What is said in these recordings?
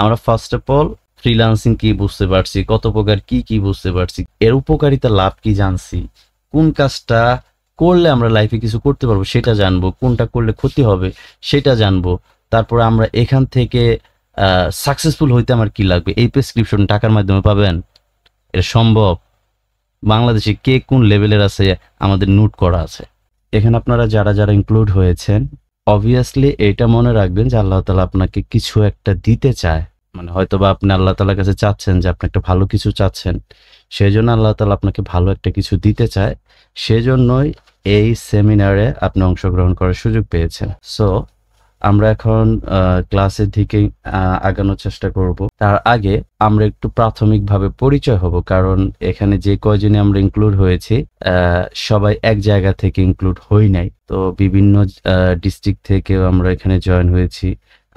আমরা first of all freelancing কি বুঝতে পারছি, কত প্রকার কি বুঝতে পারছি, এর উপকারিতা লাভ কি জানছি, কোন কাজটা করলে আমরা লাইফে কিছু করতে পারবো সেটা জানবো, কোনটা করলে ক্ষতি হবে সেটা জানবো। তারপরে আমরা এখান থেকে সাকসেসফুল হইতে আমার কি লাগবে, এই প্রেসক্রিপশন টাকার মাধ্যমে পাবেন? এটা সম্ভব? বাংলাদেশে কে কোন লেভেলের আছে আমাদের নোট করা আছে। এখানে আপনারা যারা যারা ইনক্লুড হয়েছেন, অবভিয়াসলি এটা মনে রাখবেন যে আল্লাহ তাআলা আপনাকে কিছু একটা দিতে চায়। মানে হয়তোবা আপনি আল্লাহ তাআলার কাছে চাচ্ছেন যে আপনি একটা ভালো কিছু চাচ্ছেন, সেই জন্য আল্লাহ তাআলা আপনাকে ভালো একটা কিছু দিতে চায়, সেজন্যই এই সেমিনারে আপনি অংশগ্রহণ করার সুযোগ পেয়েছেন। সো আমরা এখন ক্লাসের দিকে আগানোর চেষ্টা করব। তার আগে আমরা একটু প্রাথমিকভাবে পরিচয় হব, কারণ এখানে যে কয়জনে আমরা ইনক্লুড হয়েছি সবাই এক জায়গা থেকে ইনক্লুড হই নাই, তো বিভিন্ন ডিস্ট্রিক্ট থেকেও আমরা এখানে জয়েন হয়েছি।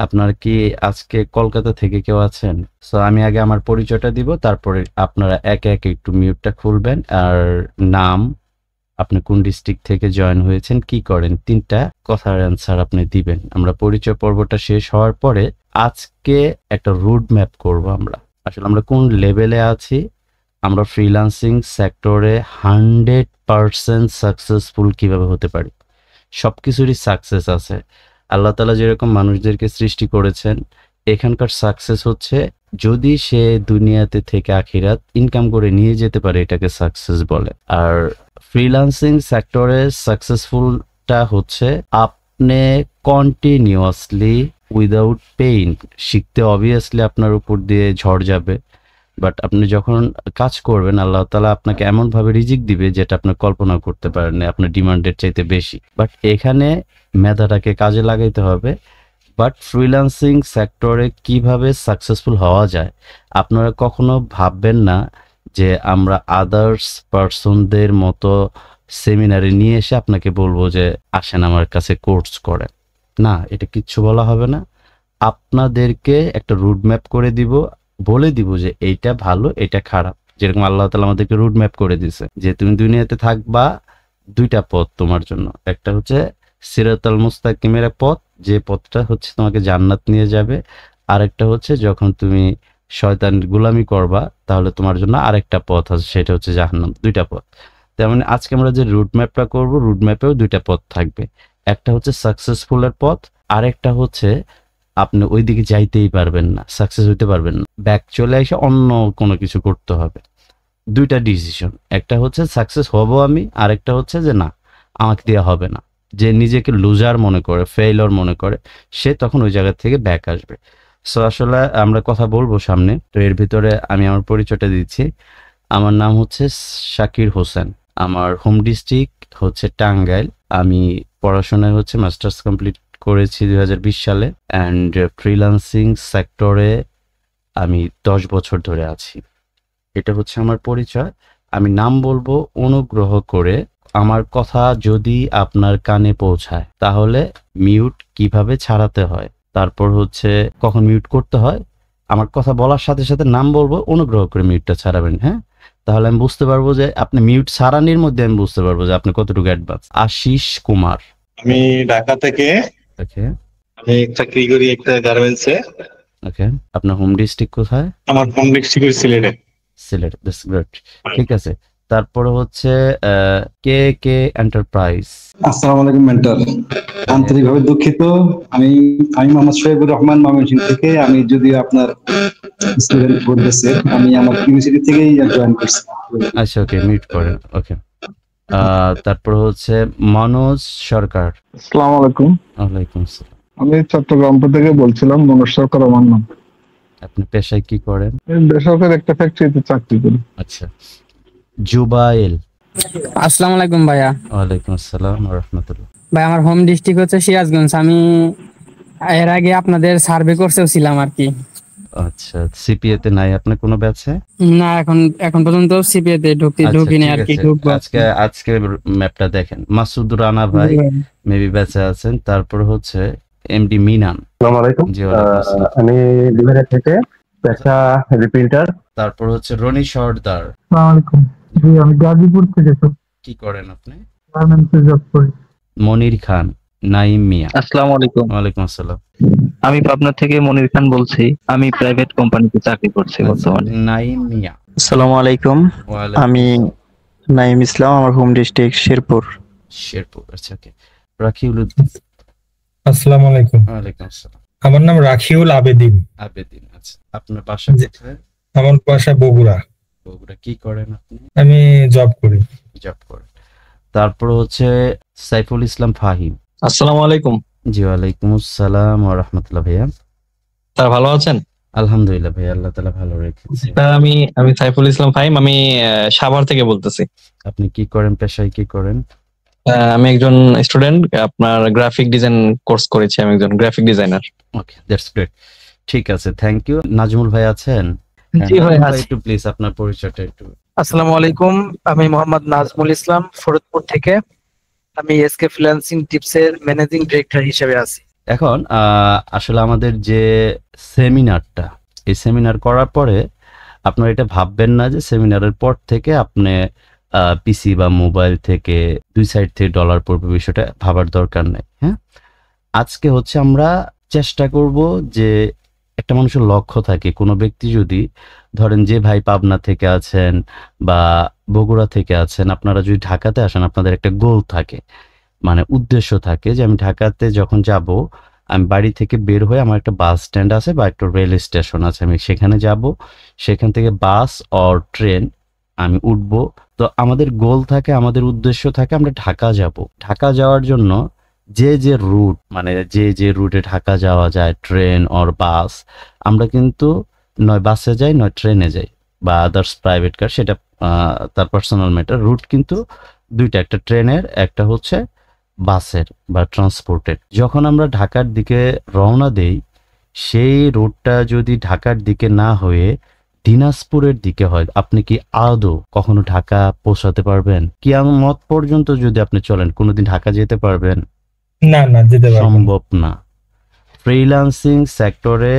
আপনারা কি আজকে কলকাতা থেকে কেউ আছেন? সো আমি আগে আমার পরিচয়টা দিব, তারপরে আপনারা একে একে একটু মিউটটা খুলবেন আর নাম, আপনি কোন ডিস্ট্রিক্ট থেকে জয়েন হয়েছেন, কি করেন, 3টা কথার অ্যান্সার আপনি দিবেন। আমরা পরিচয় পর্বটা শেষ হওয়ার পরে আজকে একটা রুট ম্যাপ করব। আমরা আসলে আমরা কোন লেভেলে আছি, আমরা ফ্রিল্যান্সিং সেক্টরে 100% সাকসেসফুল কিভাবে হতে পারি। সবকিছুরই সাকসেস আছে। আল্লাহ তাআলা যেরকম মানুষদেরকে সৃষ্টি করেছেন, এখানকার সাকসেস হচ্ছে যদি সে দুনিয়াতে থেকে আখিরাত ইনকাম করে নিয়ে যেতে পারে, এটাকে সাকসেস বলে। আর ফ্রিল্যান্সিং সেক্টরে সাকসেসফুলটা হচ্ছে আপনি কন্টিনিউয়াসলি উইদাউট পেইন শিখতে। অবভিয়াসলি আপনার উপর দিয়ে ঝড় যাবে, বাট আপনি যখন কাজ করবেন আল্লাহ তাআলা আপনাকে এমনভাবে রিজিক দিবে যেটা আপনি কল্পনা করতে পারেন না, আপনার ডিমান্ডের চাইতে বেশি। বাট এখানে মেধাটাকে কাজে লাগাইতে হবে। বাট ফ্রিল্যান্সিং সেক্টরে কিভাবে সাকসেসফুল হওয়া যায়, আপনারা কখনো ভাববেন না যে আমরা আদার্স পার্সনদের মতো সেমিনারে নিয়ে এসে আপনাকে বলবো যে আসেন আমার কাছে কোর্স করেন। না, এটা কিচ্ছু বলা হবে না। আপনাদেরকে একটা রুট ম্যাপ করে দিব, বলে দিব যে এইটা ভালো এটা খারাপ। যেরকম আল্লাহ তাআলা আমাদেরকে রুট ম্যাপ করে দিয়েছে যে তুমি দুনিয়াতে থাকবা, 2টা পথ তোমার জন্য। একটা হচ্ছে সিরাতাল মুস্তাকিমের পথ, যে পথটা হচ্ছে তোমাকে জান্নাত নিয়ে যাবে। আরেকটা হচ্ছে যখন তুমি শয়তানের গোলামি করবা, তাহলে তোমার জন্য আরেকটা পথ আছে, সেটা হচ্ছে জাহান্নাম। 2টা পথ। তেমন আজকে আমরা যে রুট ম্যাপটা করব, রুট ম্যাপেও 2টা পথ থাকবে। একটা হচ্ছে সাকসেসফুলের পথ, আরেকটা হচ্ছে আপনি ওইদিকে যাইতেই পারবেন না, সাকসেস হইতে পারবেন না, ব্যাক চলে এসে অন্য কোনো কিছু করতে হবে। 2টা ডিসিশন, একটা হচ্ছে সাকসেস হব আমি, আরেকটা হচ্ছে যে না আমাকে দেওয়া হবে না। যে নিজেকে লুজার মনে করে, ফেইলর মনে করে, সে তখন ওই জায়গা থেকে ব্যাক আসবে। সো আসলে আমরা কথা বলবো সামনে, তো এর ভিতরে আমি আমার পরিচয়টা দিচ্ছি। আমার নাম হচ্ছে শাকির হোসেন, আমার হোম ডিস্ট্রিক্ট হচ্ছে টাঙ্গাইল। আমি পড়াশোনায় হচ্ছে মাস্টার্স কমপ্লিট করেছি 2020 সালে, অ্যান্ড ফ্রিল্যান্সিং সেক্টরে আমি 10 বছর ধরে আছি। এটা হচ্ছে আমার পরিচয়। আমি নাম বলবো, অনুগ্রহ করে আমার কথা যদি আপনার কানে পৌঁছায় তাহলে মিউট কিভাবে ছাড়াতে হয়, তারপর হচ্ছে কখন মিউট করতে হয়, আমার কথা বলার সাথে সাথে নাম বলবো, অনুগ্রহ করে মিউটটা ছাড়াবেন। হ্যাঁ, তাহলে আমি বুঝতে পারবো যে আপনি মিউট ছাড়ানির মধ্যে আমি বুঝতে পারবো যে আপনি কতটুকু অ্যাডভান্স। আশিস কুমার, আমি ঢাকা থেকে। ওকে আমি চাকরি করি একটা গার্মেন্টসে। ওকে। আপনার হোম ডিস্ট্রিক্ট কোথায়? আমার হোম ডিস্ট্রিক্ট সিলেটে। Sylhet, that's great. ঠিক আছে, তারপরে হচ্ছে কে কে এন্টারপ্রাইজ। আসসালামু আলাইকুম মেন্টর, আন্তরিকভাবে দুঃখিত। আমি আমি মোহাম্মদ শহীবুর রহমান, ময়মনসিংহ থেকে। আমি যদিও আপনার স্টুডেন্ট বলতেছে, আমি আমার ইউনিভার্সিটি থেকেই জয়েন করছি। আচ্ছা, ওকে, মিউট করেন। ওকে, তারপর হচ্ছে মনোজ সরকার। আসসালামু আলাইকুম। ওয়ালাইকুম আসসালাম। আমি চট্টগ্রাম থেকে বলছিলাম, মনোজ সরকার আমার নাম। আপনি পেশায় কি করেন? আমি বেসরকারি একটা ফ্যাক্টরিতে চাকরি করি। আচ্ছা। জুবাইল। আসসালামু আলাইকুম ভাইয়া। ওয়ালাইকুম আসসালাম ওয়া রাহমাতুল্লাহ। ভাই আমার হোম ডিস্ট্রিক্ট হচ্ছে সিরাজগঞ্জ। আমি এর আগে আপনাদের সার্ভে কোর্সেও ছিলাম আর কি। আচ্ছা, সিপিএ তে নাই আপনার কোনো ব্যাচে? না, এখন পর্যন্ত সিপিএ তে ঢুকিনি আর কি। আজকে ম্যাপটা দেখেন। মাসুদ রানা ভাই মেবি ব্যাচে আছেন। তারপর হচ্ছে এমডি মিনান। আসসালামু আলাইকুম। জি ওয়ালাইকুম আসসালাম। আমি বিভাগ থেকে পেশা রিপ্রিন্টার। তারপর হচ্ছে রনি সর্দার। আসসালামু আলাইকুম। জি আমি গাজীপুর থেকে। কি করেন আপনি? গার্মেন্টসে জব করি। মনির খান। নাইম মিয়া। আসসালামু আলাইকুম। ওয়ালাইকুম আসসালাম। আমি পাবনা থেকে মনির খান বলছি। আমি প্রাইভেট কোম্পানিতে চাকরি করছি বর্তমানে। নাইম মিয়া। আসসালামু আলাইকুম। ওয়ালাইকুম আমি নাইম ইসলাম, আমার হোম ডিস্ট্রিক্ট শেরপুর। শেরপুর। আচ্ছা, ওকে। রাকিউল উদ্দিন। আসসালামু আলাইকুম। ওয়ালাইকুম আসসালাম। আমার নাম রাখিউল আবেদিন। আবেদিন। আচ্ছা, আপনার বাসা কোথায়? আমার বাসা বগুড়া। বগুড়া। কি করেন আপনি? আমি জব করি। জব করেন। তারপর হচ্ছে সাইফুল ইসলাম ফাহিম। আসসালামু আলাইকুম। জি ওয়ালাইকুম আসসালাম ওয়া রাহমাতুল্লাহ। ভাইয়া স্যার ভালো আছেন? আলহামদুলিল্লাহ ভাইয়া, আল্লাহ তাআলা ভালো রেখেছে। স্যার আমি সাইফুল ইসলাম ফাহিম, আমি সাভার থেকে বলতেছি। আপনি কি করেন, পেশায় কি করেন? আমি একজন স্টুডেন্ট, আপনার গ্রাফিক ডিজাইন কোর্স করেছি, আমি একজন graphic designer. Okay, that's great. ঠিক আছে, থ্যাংক ইউ। নাজমুল ভাই আছেন? জি ভাই, নাজমুল আছি। একটু প্লিজ আপনার পরিচয়টা একটু। আসসালামু আলাইকুম, আমি মোহাম্মদ নাজমুল ইসলাম, ফরিদপুর থেকে। আমি এসকে ফ্রিল্যান্সিং টিপসের ম্যানেজিং ডিরেক্টর হিসেবে আছি। এখন আসলে আমাদের যে সেমিনারটা, এই সেমিনার করার পরে আপনারা এটা ভাববেন না যে সেমিনারের পর থেকে আপনি পিসি বা মোবাইল থেকে দুই সাইড থেকে ডলার পড়বে, বিষয়টা ভাবার দরকার নেই। হ্যাঁ, আজকে হচ্ছে আমরা চেষ্টা করব যে একটা মানুষের লক্ষ্য থাকে, কোনো ব্যক্তি যদি ধরেন যে ভাই পাবনা থেকে আছেন বা বগুড়া থেকে আছেন, আপনারা যদি ঢাকাতে আসেন, আপনাদের একটা গোল থাকে, মানে উদ্দেশ্য থাকে যে আমি ঢাকাতে যখন যাব, আমি বাড়ি থেকে বের হয়ে আমার একটা বাস স্ট্যান্ড আছে বা একটা রেল স্টেশন আছে, আমি সেখানে যাব, সেখান থেকে বাস অর ট্রেন আমি উঠব। তো আমাদের গোল থাকে, আমাদের উদ্দেশ্য থাকে আমরা ঢাকা যাব। ঢাকা যাওয়ার জন্য যে রুট, মানে যে রুটে ঢাকা যাওয়া যায়, ট্রেন অর বাস, আমরা কিন্তু নয় বাসে যাই নয় ট্রেনে যাই বা আদার্স প্রাইভেট কার, সেটা তার পার্সোনাল ম্যাটার। রুট কিন্তু দুইটা, একটা ট্রেনের, একটা হচ্ছে বাসের বা ট্রান্সপোর্টের। যখন আমরা ঢাকার দিকে রওনা দেই, সেই রুটটা যদি ঢাকার দিকে না হয়ে দিনাজপুরের দিকে হয়, আপনি কি আদৌ কখনো ঢাকা পৌঁছাতে পারবেন? কিয়ামত পর্যন্ত যদি আপনি চলেন, কোনোদিন ঢাকা যেতে পারবেন? না, যেতে পারবো না। সম্ভব না। ফ্রিল্যান্সিং সেক্টরে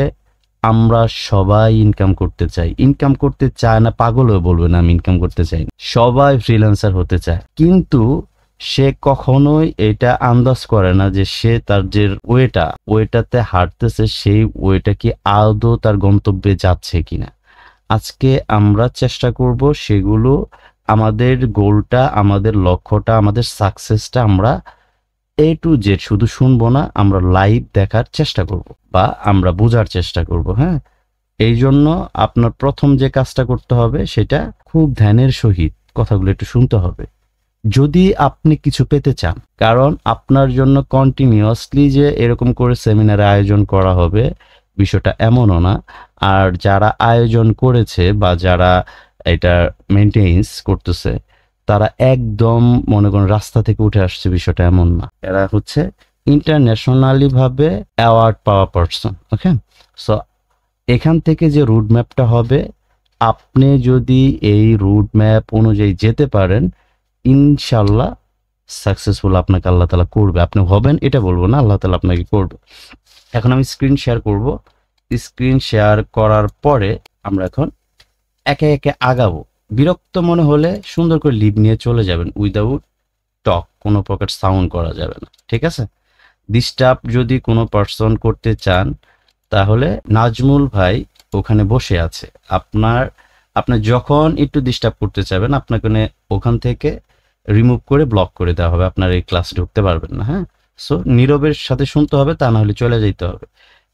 আমরা সবাই ইনকাম করতে চাই। ইনকাম করতে চায় না পাগলও বলবে না আমি ইনকাম করতে চাই না। সবাই ফ্রিল্যান্সার হতে চায়, কিন্তু সে কখনোই এটা আন্দাজ করে না যে সে তার যে ওয়েটাতে হাঁটতেছে, সেই ওয়েটা কি আদৌ তার গন্তব্যে যাচ্ছে কিনা। আজকে আমরা চেষ্টা করব সেগুলো, আমাদের গোলটা, আমাদের লক্ষ্যটা, আমাদের সাকসেসটা আমরা A to Z শুধু শুনবো না, আমরা লাইভ দেখার চেষ্টা করব বা আমরা বোঝার চেষ্টা করব। হ্যাঁ, এই জন্য আপনার প্রথম যে কাজটা করতে হবে সেটা খুব ধ্যানের সহিত কথাগুলো একটু শুনতে হবে, যদি আপনি কিছু পেতে চান। কারণ আপনার জন্য কন্টিনিউয়াসলি যে এরকম করে সেমিনার আয়োজন করা হবে, বিষয়টা এমনও না। আর যারা আয়োজন করেছে বা যারা এটা মেনটেন্স করতেছে, তারা একদম মনে করেন রাস্তা থেকে উঠে আসছে, বিষয়টা এমন না। এরা হচ্ছে ইন্টারন্যাশনালি ভাবে অ্যাওয়ার্ড পাওয়া পারসন। ওকে, সো এখান থেকে যে রুট ম্যাপটা হবে, আপনি যদি এই রুট ম্যাপ অনুযায়ী যেতে পারেন, ইনশাল্লাহ সাকসেসফুল আপনাকে আল্লাহ তাআলা করবে। আপনি হবেন এটা বলবো না, আল্লাহ তাআলা আপনাকে করবে। এখন আমি স্ক্রিন শেয়ার করব। স্ক্রিন শেয়ার করার পরে আমরা এখন একে একে আগাবো। বিরক্ত মনে হলে সুন্দর করে লিভ নিয়ে চলে যাবেন, উইদাউট টক, কোনো প্রকার সাউন্ড করা যাবে না, ঠিক আছে? ডিস্টার্ব যদি কোনো পার্সন করতে চান, তাহলে নাজমুল ভাই ওখানে বসে আছে, আপনি যখন একটু ডিস্টার্ব করতে চাবেন, আপনাকে ওখান থেকে রিমুভ করে ব্লক করে দেওয়া হবে, আপনার এই ক্লাস ঢুকতে পারবেন না। হ্যাঁ, সো নীরবের সাথে শুনতে হবে, তা না হলে চলে যেতে হবে।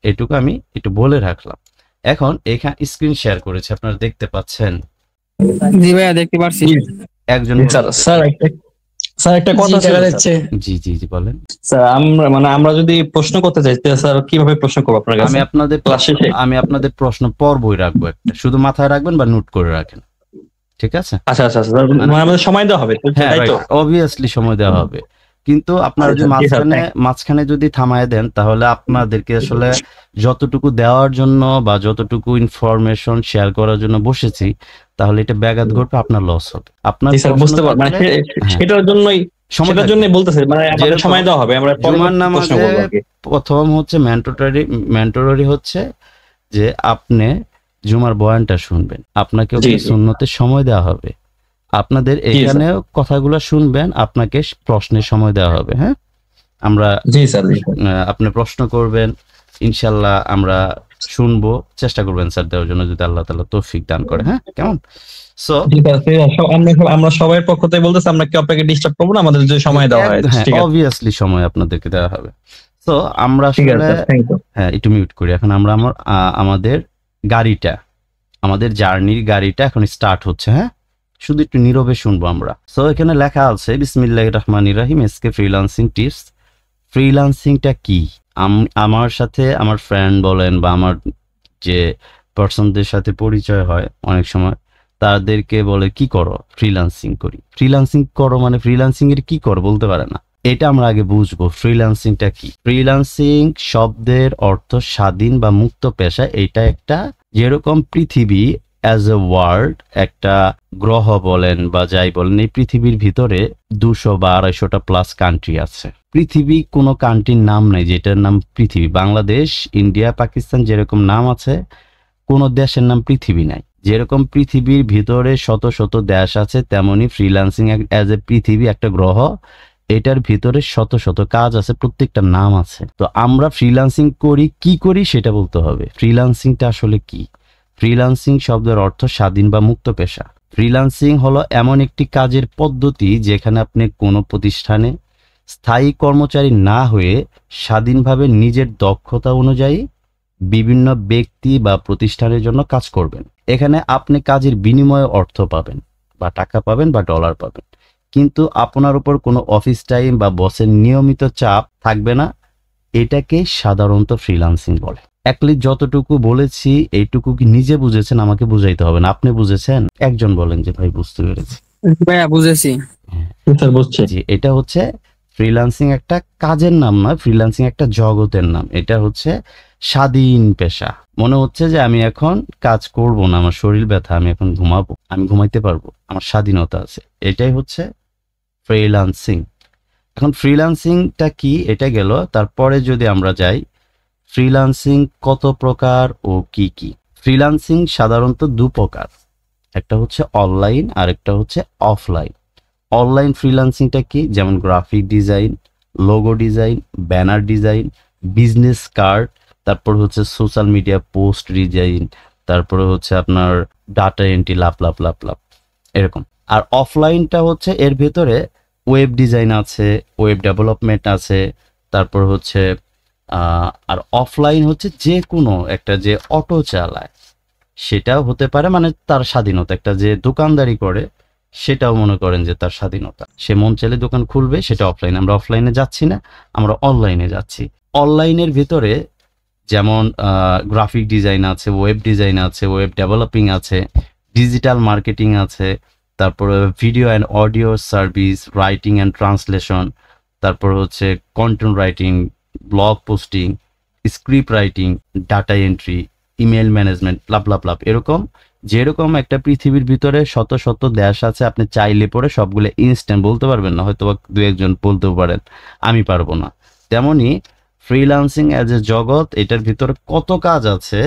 এটুকু আমি একটু বলে রাখলাম। এখন এখানে স্ক্রিন শেয়ার করেছে, আপনারা দেখতে পাচ্ছেন? জি ভাইয়া, দেখতে পাচ্ছি। একজন স্যার একটা কথা ছিল স্যার। জি বলেন স্যার। আমরা যদি প্রশ্ন করতে চাই, স্যার কিভাবে প্রশ্ন করব আপনার কাছে? আমি আপনাদের প্রশ্ন পর্বই রাখবো একটা, শুধু মাথায় রাখবেন বা নোট করে রাখেন, ঠিক আছে? আচ্ছা, মানে আমাদের সময় দেওয়া হবে, তাই তো? অবভিয়াসলি সময় দেওয়া হবে, কিন্তু আপনারা যদি মাঝখানে যদি থামায় দেন, তাহলে আপনাদেরকে আসলে যতটুকু দেওয়ার জন্য বা যতটুকু ইনফরমেশন শেয়ার করার জন্য বসেছি, তাহলে এটা ব্যাঘাত ঘটবে, আপনার লস হবে। আপনার বুঝতে পারবেন, মানে সেটার জন্যই বলতেছে, মানে আমাদের সময় দেওয়া হবে। আমরা জুমার নামাজে প্রথম হচ্ছে ম্যান্ডেটরি হচ্ছে যে আপনি জুমার বয়ানটা শুনবেন, আপনাকে সুন্নতের সময় দেওয়া হবে। আপনাদের এখানেও কথাগুলো শুনবেন, আপনাকে প্রশ্নের সময় দেওয়া হবে। হ্যাঁ, আমরা জি স্যার। আপনি প্রশ্ন করবেন, ইনশাল্লাহ আমরা শুনবো, চেষ্টা করবেন স্যার দেওয়ার জন্য যদি আল্লাহ তাআলা তৌফিক দান করে। হ্যাঁ, কেমন? সো ঠিক আছে, আমরা সবাই পক্ষ থেকে বলতেছি আমরা কি আপনাকে ডিস্টার্ব করবো না, আমাদের যে সময় দেওয়া হয়। হ্যাঁ, ঠিক আছে, অবভিয়াসলি সময় আপনাদেরকে দেওয়া হবে। তো আমরা ঠিক আসলে আছে, থ্যাংক ইউ। হ্যাঁ একটু মিউট করি। এখন আমরা আমাদের গাড়িটা, আমাদের জার্নির গাড়িটা এখন স্টার্ট হচ্ছে। হ্যাঁ, শুধু একটু নীরবে শুনবো আমরা। সো এখানে লেখা আছে বিসমিল্লাহির রহমানির রহিম, এসকে ফ্রিল্যান্সিং টিপস। ফ্রিল্যান্সিংটা কি? আমার সাথে আমার ফ্রেন্ড বলেন বা আমার যে পার্সনদের সাথে পরিচয় হয় অনেক সময়, তাদেরকে বলে কি করো? ফ্রিল্যান্সিং করি। ফ্রিল্যান্সিং করো মানে ফ্রিল্যান্সিং এর কি করো বলতে পারে না। এটা আমরা আগে বুঝবো ফ্রিল্যান্সিংটা কি। ফ্রিল্যান্সিং শব্দের অর্থ স্বাধীন বা মুক্ত পেশা। এটা একটা, যেরকম পৃথিবী অ্যাজ এ ওয়ার্ল্ড একটা গ্রহ বলেন বা যাই বলেন, এই পৃথিবীর ভিতরে 200 বা 250টা প্লাস কান্ট্রি আছে। পৃথিবী কোনো কান্ট্রির নাম নেই যেটার নাম পৃথিবী। বাংলাদেশ, ইন্ডিয়া, পাকিস্তান যেরকম নাম আছে, কোনো দেশের নাম পৃথিবী নাই। যেরকম পৃথিবীর ভিতরে শত শত দেশ আছে, তেমনি ফ্রিল্যান্সিং অ্যাজ এ পৃথিবী একটা গ্রহ, এটার ভিতরে শত শত কাজ আছে, প্রত্যেকটা নাম আছে। তো আমরা ফ্রিল্যান্সিং করি, কি করি সেটা বলতে হবে। ফ্রিল্যান্সিংটা আসলে কি? ফ্রিল্যান্সিং শব্দের অর্থ স্বাধীন বা মুক্ত পেশা। ফ্রিল্যান্সিং হলো এমন একটি কাজের পদ্ধতি যেখানে আপনি কোনো প্রতিষ্ঠানে স্থায়ী কর্মচারী না হয়ে স্বাধীনভাবে নিজের দক্ষতা অনুযায়ী বিভিন্ন ব্যক্তি বা প্রতিষ্ঠানের জন্য কাজ করবেন। এখানে আপনি কাজের বিনিময়ে অর্থ পাবেন বা টাকা পাবেন বা ডলার পাবেন, কিন্তু আপনার উপর কোনো অফিস টাইম বা বসের নিয়মিত চাপ থাকবে না। এটাকে সাধারণত ফ্রিল্যান্সিং বলে। একলি যতটুকু বলেছি এইটুকু কি নিজে বুঝেছেন? আমাকে বুঝাইতে হবে না, আপনি বুঝেছেন? একজন বলেন যে ভাই বুঝতে পেরেছি। ভাইয়া বুঝেছি। স্যার বুঝছি। জি, এটা হচ্ছে ফ্রিল্যান্সিং একটা কাজের নাম নয়, ফ্রিল্যান্সিং একটা জগতের নাম। এটা হচ্ছে স্বাধীন পেশা। মনে হচ্ছে যে আমি এখন কাজ করব না, আমার শরীর ব্যথা, আমি এখন ঘুমাবো, আমি ঘুমাইতে পারবো, আমার স্বাধীনতা আছে। এটাই হচ্ছে ফ্রিল্যান্সিং। এখন ফ্রিল্যান্সিংটা কি এটা গেল। তারপরে যদি আমরা যাই, ফ্রিল্যান্সিং কত প্রকার ও কি কি? ফ্রিল্যান্সিং সাধারণত 2 প্রকার, একটা হচ্ছে অনলাইন আর একটা হচ্ছে অফলাইন। অনলাইন ফ্রিল্যান্সিংটা কি? যেমন graphic design, logo design, banner design, business card, তারপর হচ্ছে সোশ্যাল মিডিয়া পোস্ট ডিজাইন, তারপরে হচ্ছে আপনার ডাটা এন্ট্রি, লাভ এরকম। আর অফলাইনটা হচ্ছে এর ভেতরে ওয়েব ডিজাইন আছে, ওয়েব ডেভেলপমেন্ট আছে, তারপর হচ্ছে আর অফলাইন হচ্ছে যে কোনো একটা যে অটো চালায় সেটাও হতে পারে, মানে তার স্বাধীনতা। একটা যে দোকানদারি করে সেটাও মনে করেন যে তার স্বাধীনতা, সে মন চাইলে দোকান খুলবে, সেটা অফলাইন। আমরা অফলাইনে যাচ্ছি না, আমরা অনলাইনে যাচ্ছি। অনলাইনের ভিতরে যেমন গ্রাফিক ডিজাইন আছে, ওয়েব ডিজাইন আছে, ওয়েব ডেভেলপিং আছে, ডিজিটাল মার্কেটিং আছে, তারপরে video and audio service, writing and translation, তারপর হচ্ছে content writing, blog posting, script writing, data entry, email management, লাভ এরকম। যেরকম একটা পৃথিবীর ভিতরে শত শত দেশ আছে, আপনি চাইলে পরে সবগুলো ইনস্ট্যান্ট বলতে পারবেন না, হয়তো বা 2-1 জন বলতেও পারেন, আমি পারবো না। তেমনি ফ্রিল্যান্সিং অ্যাজ এ জগৎ, এটার ভিতরে কত কাজ আছে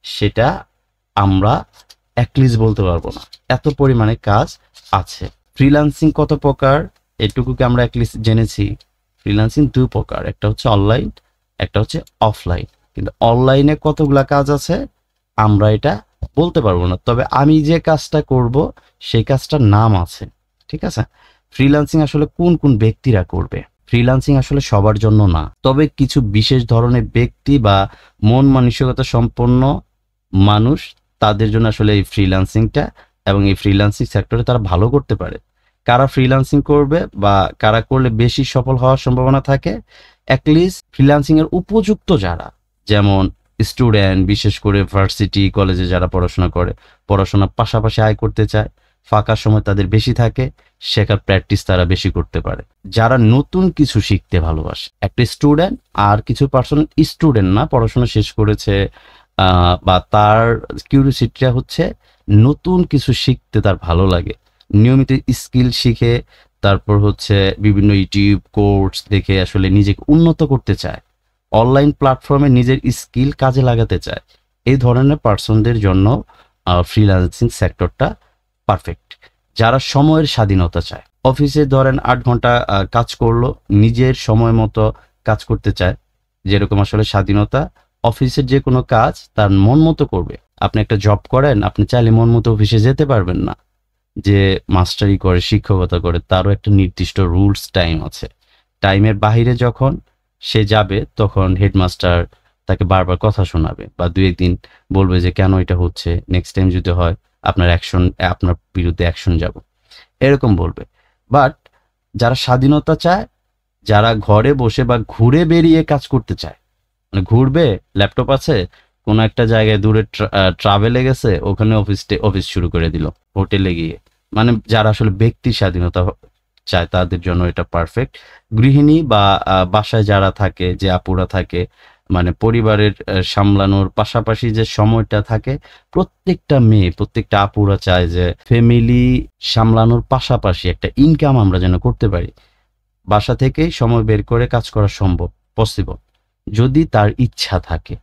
সেটা আমরা অ্যাটলিস্ট বলতে পারবো না, এত পরিমাণে কাজ আছে। ফ্রিল্যান্সিং কত প্রকার এটুকুকে আমরা অ্যাটলিস্ট জেনেছি। ফ্রিল্যান্সিং 2 প্রকার, একটা হচ্ছে অনলাইন, একটা হচ্ছে অফলাইন। কিন্তু অনলাইনে কতগুলা কাজ আছে আমরা এটা বলতে পারবো না, তবে আমি যে কাজটা করব সেই কাজটার নাম আছে। ঠিক আছে? ফ্রিল্যান্সিং আসলে কোন কোন ব্যক্তিরা করবে? ফ্রিল্যান্সিং আসলে সবার জন্য না, তবে কিছু বিশেষ ধরনের ব্যক্তি বা মন মানসিকতা সম্পন্ন মানুষ, তাদের জন্য আসলে এই ফ্রিল্যান্সিংটা এবং এই ফ্রিল্যান্সিং সেক্টরে তারা ভালো করতে পারে। কারা ফ্রিল্যান্সিং করবে বা কারা করলে বেশি সফল হওয়ার সম্ভাবনা থাকে? অ্যাটলিস্ট ফ্রিল্যান্সিং এর উপযুক্ত যারা, যেমন স্টুডেন্ট, বিশেষ করে ভার্সিটি কলেজে যারা পড়াশোনা করে, পড়াশোনার পাশাপাশি আয় করতে চায়, ফাঁকা সময় তাদের বেশি থাকে, শেখার প্র্যাকটিস তারা বেশি করতে পারে, যারা নতুন কিছু শিখতে ভালোবাসে। একটা স্টুডেন্ট আর কিছু পার্সন স্টুডেন্ট না, পড়াশোনা শেষ করেছে বা তার কিউরিওসিটিটা হচ্ছে নতুন কিছু শিখতে তার ভালো লাগে, নিয়মিত স্কিল শিখে, তারপর হচ্ছে বিভিন্ন ইউটিউব কোর্স দেখে আসলে নিজেকে উন্নত করতে চায়, অনলাইন প্ল্যাটফর্মে নিজের স্কিল কাজে লাগাতে চায়। এই ধরনের পার্সনদের জন্য ফ্রিল্যান্সিং সেক্টরটা পারফেক্ট। যারা সময়ের স্বাধীনতা চায়, অফিসে ধরেন 8 ঘন্টা কাজ করলো, নিজের সময় মতো কাজ করতে চায়, যেরকম আসলে স্বাধীনতা, অফিসের যে কোনো কাজ তার মন মতো করবে। আপনি একটা জব করেন, আপনি চাইলে মন মতো অফিসে যেতে পারবেন না। যে মাস্টারি করে, শিক্ষকতা করে, তারও একটা নির্দিষ্ট রুলস টাইম আছে। টাইমের বাহিরে যখন সে যাবে তখন হেডমাস্টার তাকে বারবার কথা শোনাবে বা 2-1 দিন বলবে যে কেন এটা হচ্ছে, নেক্সট টাইম যদি হয় আপনার বিরুদ্ধে অ্যাকশন যাব, এরকম বলবে। বাট যারা স্বাধীনতা চায়, যারা ঘরে বসে বা ঘুরে বেরিয়ে কাজ করতে চায়, মানে ঘুরবে, ল্যাপটপ আছে, কোনো একটা জায়গায় দূরে ট্রাভেলে গেছে, ওখানে অফিস শুরু করে দিল হোটেলে গিয়ে, মানে যারা আসলে ব্যক্তি স্বাধীনতা চায় তাদের জন্য এটা পারফেক্ট। গৃহিণী বা বাসায় যারা থাকে, যে আপুরা থাকে, মানে পরিবারের সামলানোর পাশাপাশি যে সময়টা থাকে, প্রত্যেকটা মেয়ে, প্রত্যেকটা আপুরা চায় যে ফ্যামিলি সামলানোর পাশাপাশি একটা ইনকাম আমরা যেন করতে পারি। বাসা থেকেই সময় বের করে কাজ করা সম্ভব, পসিবল, যদি তার ইচ্ছা থাকে,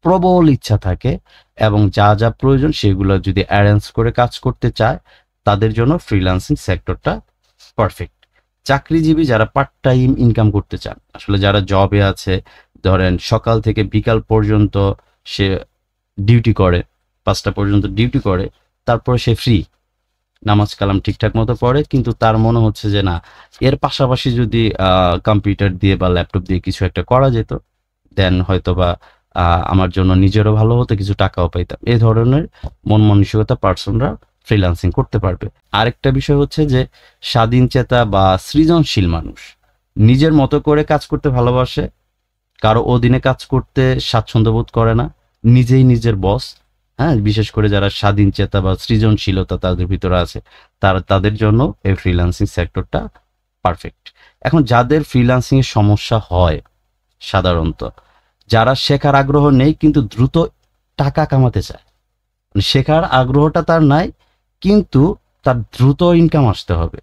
প্রবল ইচ্ছা থাকে, এবং যা যা প্রয়োজন সেগুলো যদি অ্যারেঞ্জ করে কাজ করতে চায়, তাদের জন্য ফ্রিল্যান্সিং সেক্টরটা পারফেক্ট। চাকরিজীবী যারা পার্ট টাইম ইনকাম করতে চান, আসলে যারা জবে আছে, ধরেন সকাল থেকে বিকাল পর্যন্ত সে ডিউটি করে, 5টা পর্যন্ত ডিউটি করে, তারপরে সে ফ্রি, নামাজ কালাম ঠিকঠাক মতো পড়ে, কিন্তু তার মনে হচ্ছে যে না, এর পাশাপাশি যদি কম্পিউটার দিয়ে বা ল্যাপটপ দিয়ে কিছু একটা করা যেত, দেন হয়তো বা আমার জন্য নিজেরও ভালো হতো, কিছু টাকাও পাইতাম। এই ধরনের মন মানসিকতা পার্সনরা ফ্রিল্যান্সিং করতে পারবে। আরেকটা বিষয় হচ্ছে যে স্বাধীন চেতা বা সৃজনশীল মানুষ নিজের মতো করে কাজ করতে ভালোবাসে, কারো অধীনে কাজ করতে স্বাচ্ছন্দ্য বোধ করে না, নিজেই নিজের বস। হ্যাঁ, বিশেষ করে যারা স্বাধীন চেতা বা সৃজনশীলতা তাদের ভিতরে আছে, তাদের জন্য এই ফ্রিল্যান্সিং সেক্টরটা পারফেক্ট। এখন যাদের ফ্রিল্যান্সিং এর সমস্যা হয়, সাধারণত যারা শেখার আগ্রহ নেই কিন্তু দ্রুত টাকা কামাতে চায়, মানে শেখার আগ্রহটা তার নাই কিন্তু তার দ্রুত ইনকাম আসতে হবে,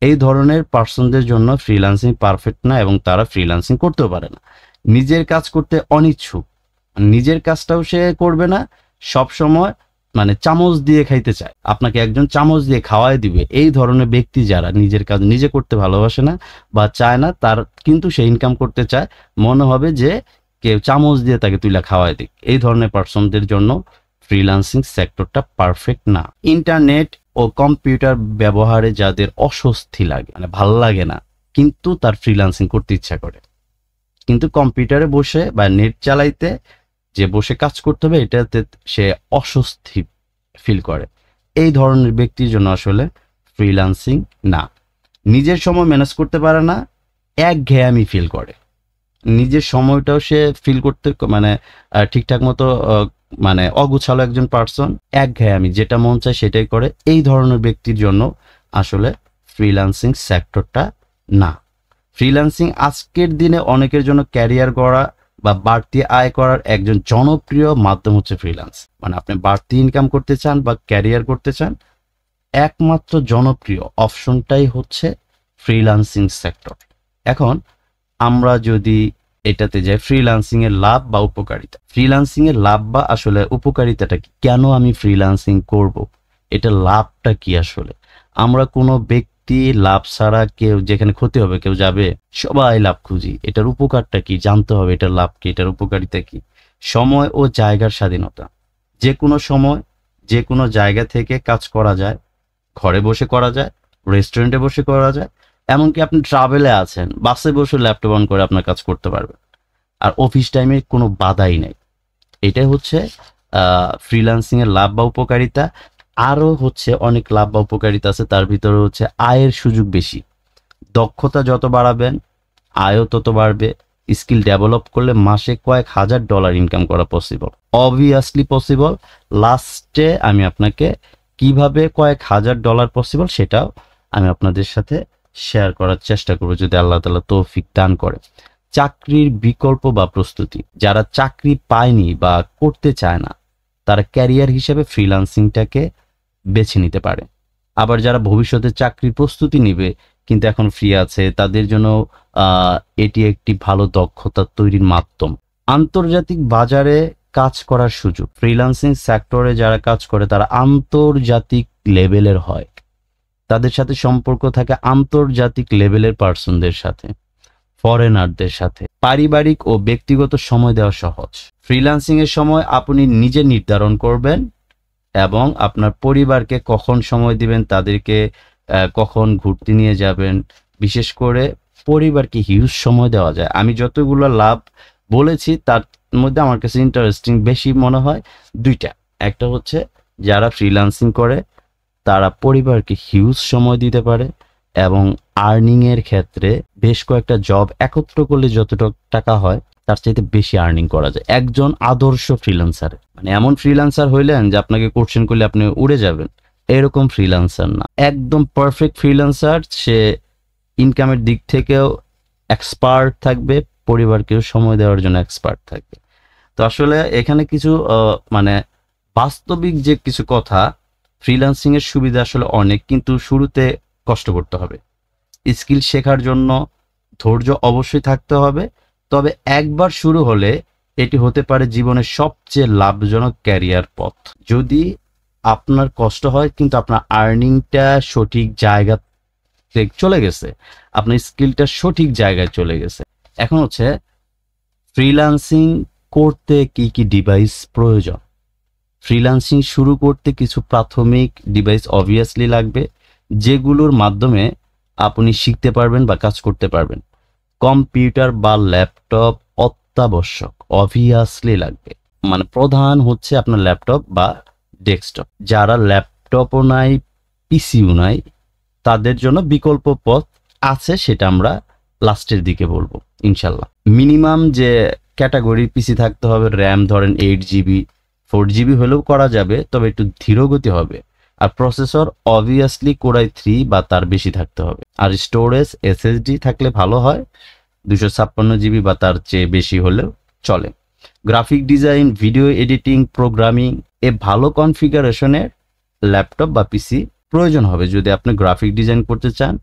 এই ধরনের পার্সনদের জন্য ফ্রিল্যান্সিং পারফেক্ট না, এবং তারা ফ্রিল্যান্সিং করতেও পারে না। নিজের কাজ করতে অনিচ্ছুক, নিজের কাজটাও সে করবে না, সব সময় মানে চামচ দিয়ে খাইতে চায়, আপনাকে একজন চামচ দিয়ে খাওয়াই দিবে। এই ধরনের ব্যক্তি যারা নিজের কাজ নিজে করতে ভালোবাসে না বা চায় না, তার কিন্তু সে ইনকাম করতে চায়, মনে হবে যে কেউ চামচ দিয়ে তাকে তুইলা খাওয়াই দিক, এই ধরনের পার্সনদের জন্য ফ্রিল্যান্সিং সেক্টরটা পারফেক্ট না। ইন্টারনেট ও কম্পিউটার ব্যবহারে যাদের অস্বস্তি লাগে, মানে ভালো লাগে না, কিন্তু তার ফ্রিল্যান্সিং করতে ইচ্ছা করে, কিন্তু কম্পিউটারে বসে বা নেট চালাইতে যে বসে কাজ করতে হবে এটাতে সে অস্বস্তি ফিল করে, এই ধরনের ব্যক্তির জন্য আসলে ফ্রিল্যান্সিং না। নিজের সময় ম্যানেজ করতে পারে না, একঘেয়েমি ফিল করে, নিজের সময়টাও সে ফিল করতে মানে ঠিকঠাক মতো মানে অগুছালো একজন পার্সন, একঘেয়েমি, যেটা মন চায় সেটাই করে, এই ধরনের ব্যক্তির জন্য আসলে ফ্রিল্যান্সিং সেক্টরটা না। ফ্রিল্যান্সিং আজকের দিনে অনেকের জন্য ক্যারিয়ার গড়া বা বাড়তি আয় করার একজন জনপ্রিয় মাধ্যম হচ্ছে ফ্রিল্যান্স। মানে আপনি বাড়তি ইনকাম করতে চান বা ক্যারিয়ার করতে চান, একমাত্র জনপ্রিয় অপশনটাই হচ্ছে ফ্রিল্যান্সিং সেক্টর। এখন আমরা যদি এটাতে যাই, ফ্রিল্যান্সিং এর লাভ বা উপকারিতা, ফ্রিল্যান্সিং এর লাভ বা আসলে উপকারিতাটা কি, কেন আমি ফ্রিল্যান্সিং করব, এটা লাভটা কি আসলে। আমরা কোনো ব্যক্তি লাভ ছাড়া কেউ, যেখানে ক্ষতি হবে কেউ যাবে, সবাই লাভ খুঁজি, এটার উপকারটা কি জানতে হবে, এটার লাভ কি, এটার উপকারিতা কি। সময় ও জায়গার স্বাধীনতা, যে কোনো সময় যে কোনো জায়গা থেকে কাজ করা যায়, ঘরে বসে করা যায়, রেস্টুরেন্টে বসে করা যায়, এমনকি আপনি ট্রাভেলে আছেন, বাসে বসে ল্যাপটপ অন করে আপনার কাজ করতে পারবেন, আর অফিস টাইমে কোনো বাধাই নেই। এটাই হচ্ছে ফ্রিল্যান্সিং এর লাভ বা উপকারিতা। আরও হচ্ছে অনেক লাভ বা উপকারিতা আছে, তার ভিতরে হচ্ছে আয়ের সুযোগ বেশি, দক্ষতা যত বাড়াবেন আয়ও তত বাড়বে। স্কিল ডেভেলপ করলে মাসে কয়েক হাজার ডলার ইনকাম করা পসিবল, অবভিয়াসলি পসিবল। লাস্টে আমি আপনাকে কিভাবে কয়েক হাজার ডলার পসিবল সেটাও আমি আপনাদের সাথে শেয়ার করার চেষ্টা করব, যদি আল্লাহ তাআলা তৌফিক দান করে। চাকরির বিকল্প বা প্রস্তুতি, যারা চাকরি পায়নি বা করতে চায় না, তারা ক্যারিয়ার হিসেবে ফ্রিল্যান্সিংটাকে বেছে নিতে পারে। আবার যারা ভবিষ্যতে চাকরির প্রস্তুতি নেবে কিন্তু এখন ফ্রি আছে, তাদের জন্য এটি একটি ভালো দক্ষতা তৈরির মাধ্যম। আন্তর্জাতিক বাজারে কাজ করার সুযোগ, ফ্রিল্যান্সিং সেক্টরে যারা কাজ করে তারা আন্তর্জাতিক লেভেলের হয়, তাদের সাথে সম্পর্ক থাকে আন্তর্জাতিক লেভেলের পার্সনদের সাথে, ফরেনারদের সাথে। পারিবারিক ও ব্যক্তিগত সময় দেওয়া সহজ। ফ্রিল্যান্সিং এর সময় আপনি নিজে নির্ধারণ করবেন এবং আপনার পরিবারকে কখন সময় দিবেন, তাদেরকে কখন ঘুরতে নিয়ে যাবেন। বিশেষ করে পরিবারকে হিউজ সময় দেওয়া যায়। আমি যতগুলো লাভ বলেছি তার মধ্যে আমার কাছে ইন্টারেস্টিং বেশি মনে হয় দুইটা। একটা হচ্ছে যারা ফ্রিল্যান্সিং করে তারা পরিবারকে হিউজ সময় দিতে পারে এবং আর্নিং এর ক্ষেত্রে বেশ কয়েকটা জব একত্র করলে যতটুকু টাকা হয় তার চাইতে বেশি আর্নিং করা যায়। একজন আদর্শ ফ্রিল্যান্সার মানে এমন ফ্রিল্যান্সার হইলেন যে আপনাকে কোশ্চেন করলে আপনি উড়ে যাবেন, এরকম ফ্রিল্যান্সার না। একদম পারফেক্ট ফ্রিল্যান্সার, সে ইনকামের দিক থেকেও এক্সপার্ট থাকবে, পরিবারকেও সময় দেওয়ার জন্য এক্সপার্ট থাকবে। তো আসলে এখানে কিছু মানে বাস্তবিক যে কিছু কথা, ফ্রিল্যান্সিং এর সুবিধা আসলে অনেক, কিন্তু শুরুতে কষ্ট করতে হবে। স্কিল শেখার জন্য ধৈর্য অবশ্যই থাকতে হবে। তবে একবার শুরু হলে এটি হতে পারে জীবনের সবচেয়ে লাভজনক ক্যারিয়ার পথ। যদি আপনার কষ্ট হয় কিন্তু আপনার আর্নিংটা সঠিক জায়গা চলে গেছে, আপনার স্কিলটা সঠিক জায়গায় চলে গেছে। এখন হচ্ছে ফ্রিল্যান্সিং করতে কি কি ডিভাইস প্রয়োজন। ফ্রিল্যান্সিং শুরু করতে কিছু প্রাথমিক ডিভাইস অবভিয়াসলি লাগবে, যেগুলোর মাধ্যমে আপনি শিখতে পারবেন বা কাজ করতে পারবেন। কম্পিউটার বা ল্যাপটপ অত্যাবশ্যক, অবভিয়াসলি লাগবে। মানে প্রধান হচ্ছে আপনার ল্যাপটপ বা ডেস্কটপ। যারা ল্যাপটপও নাই, পিসিও নাই, তাদের জন্য বিকল্প পথ আছে, সেটা আমরা লাস্টের দিকে বলবো ইনশাল্লাহ। মিনিমাম যে ক্যাটাগরি পিসি থাকতে হবে, র্যাম ধরেন 8GB 4GB হলেও করা যাবে, তবে একটু ধীরগতি হবে। আর প্রসেসর অবভিয়াসলি Core i3 বা তার বেশি থাকতে হবে। আর স্টোরেজ SSD থাকলে ভালো হয়, 256GB বা তার চেয়ে বেশি হলেও চলে। Graphic design, video editing, programming এ ভালো কনফিগারেশনের ল্যাপটপ বা পিসি প্রয়োজন হবে। যদি আপনি গ্রাফিক ডিজাইন করতে চান,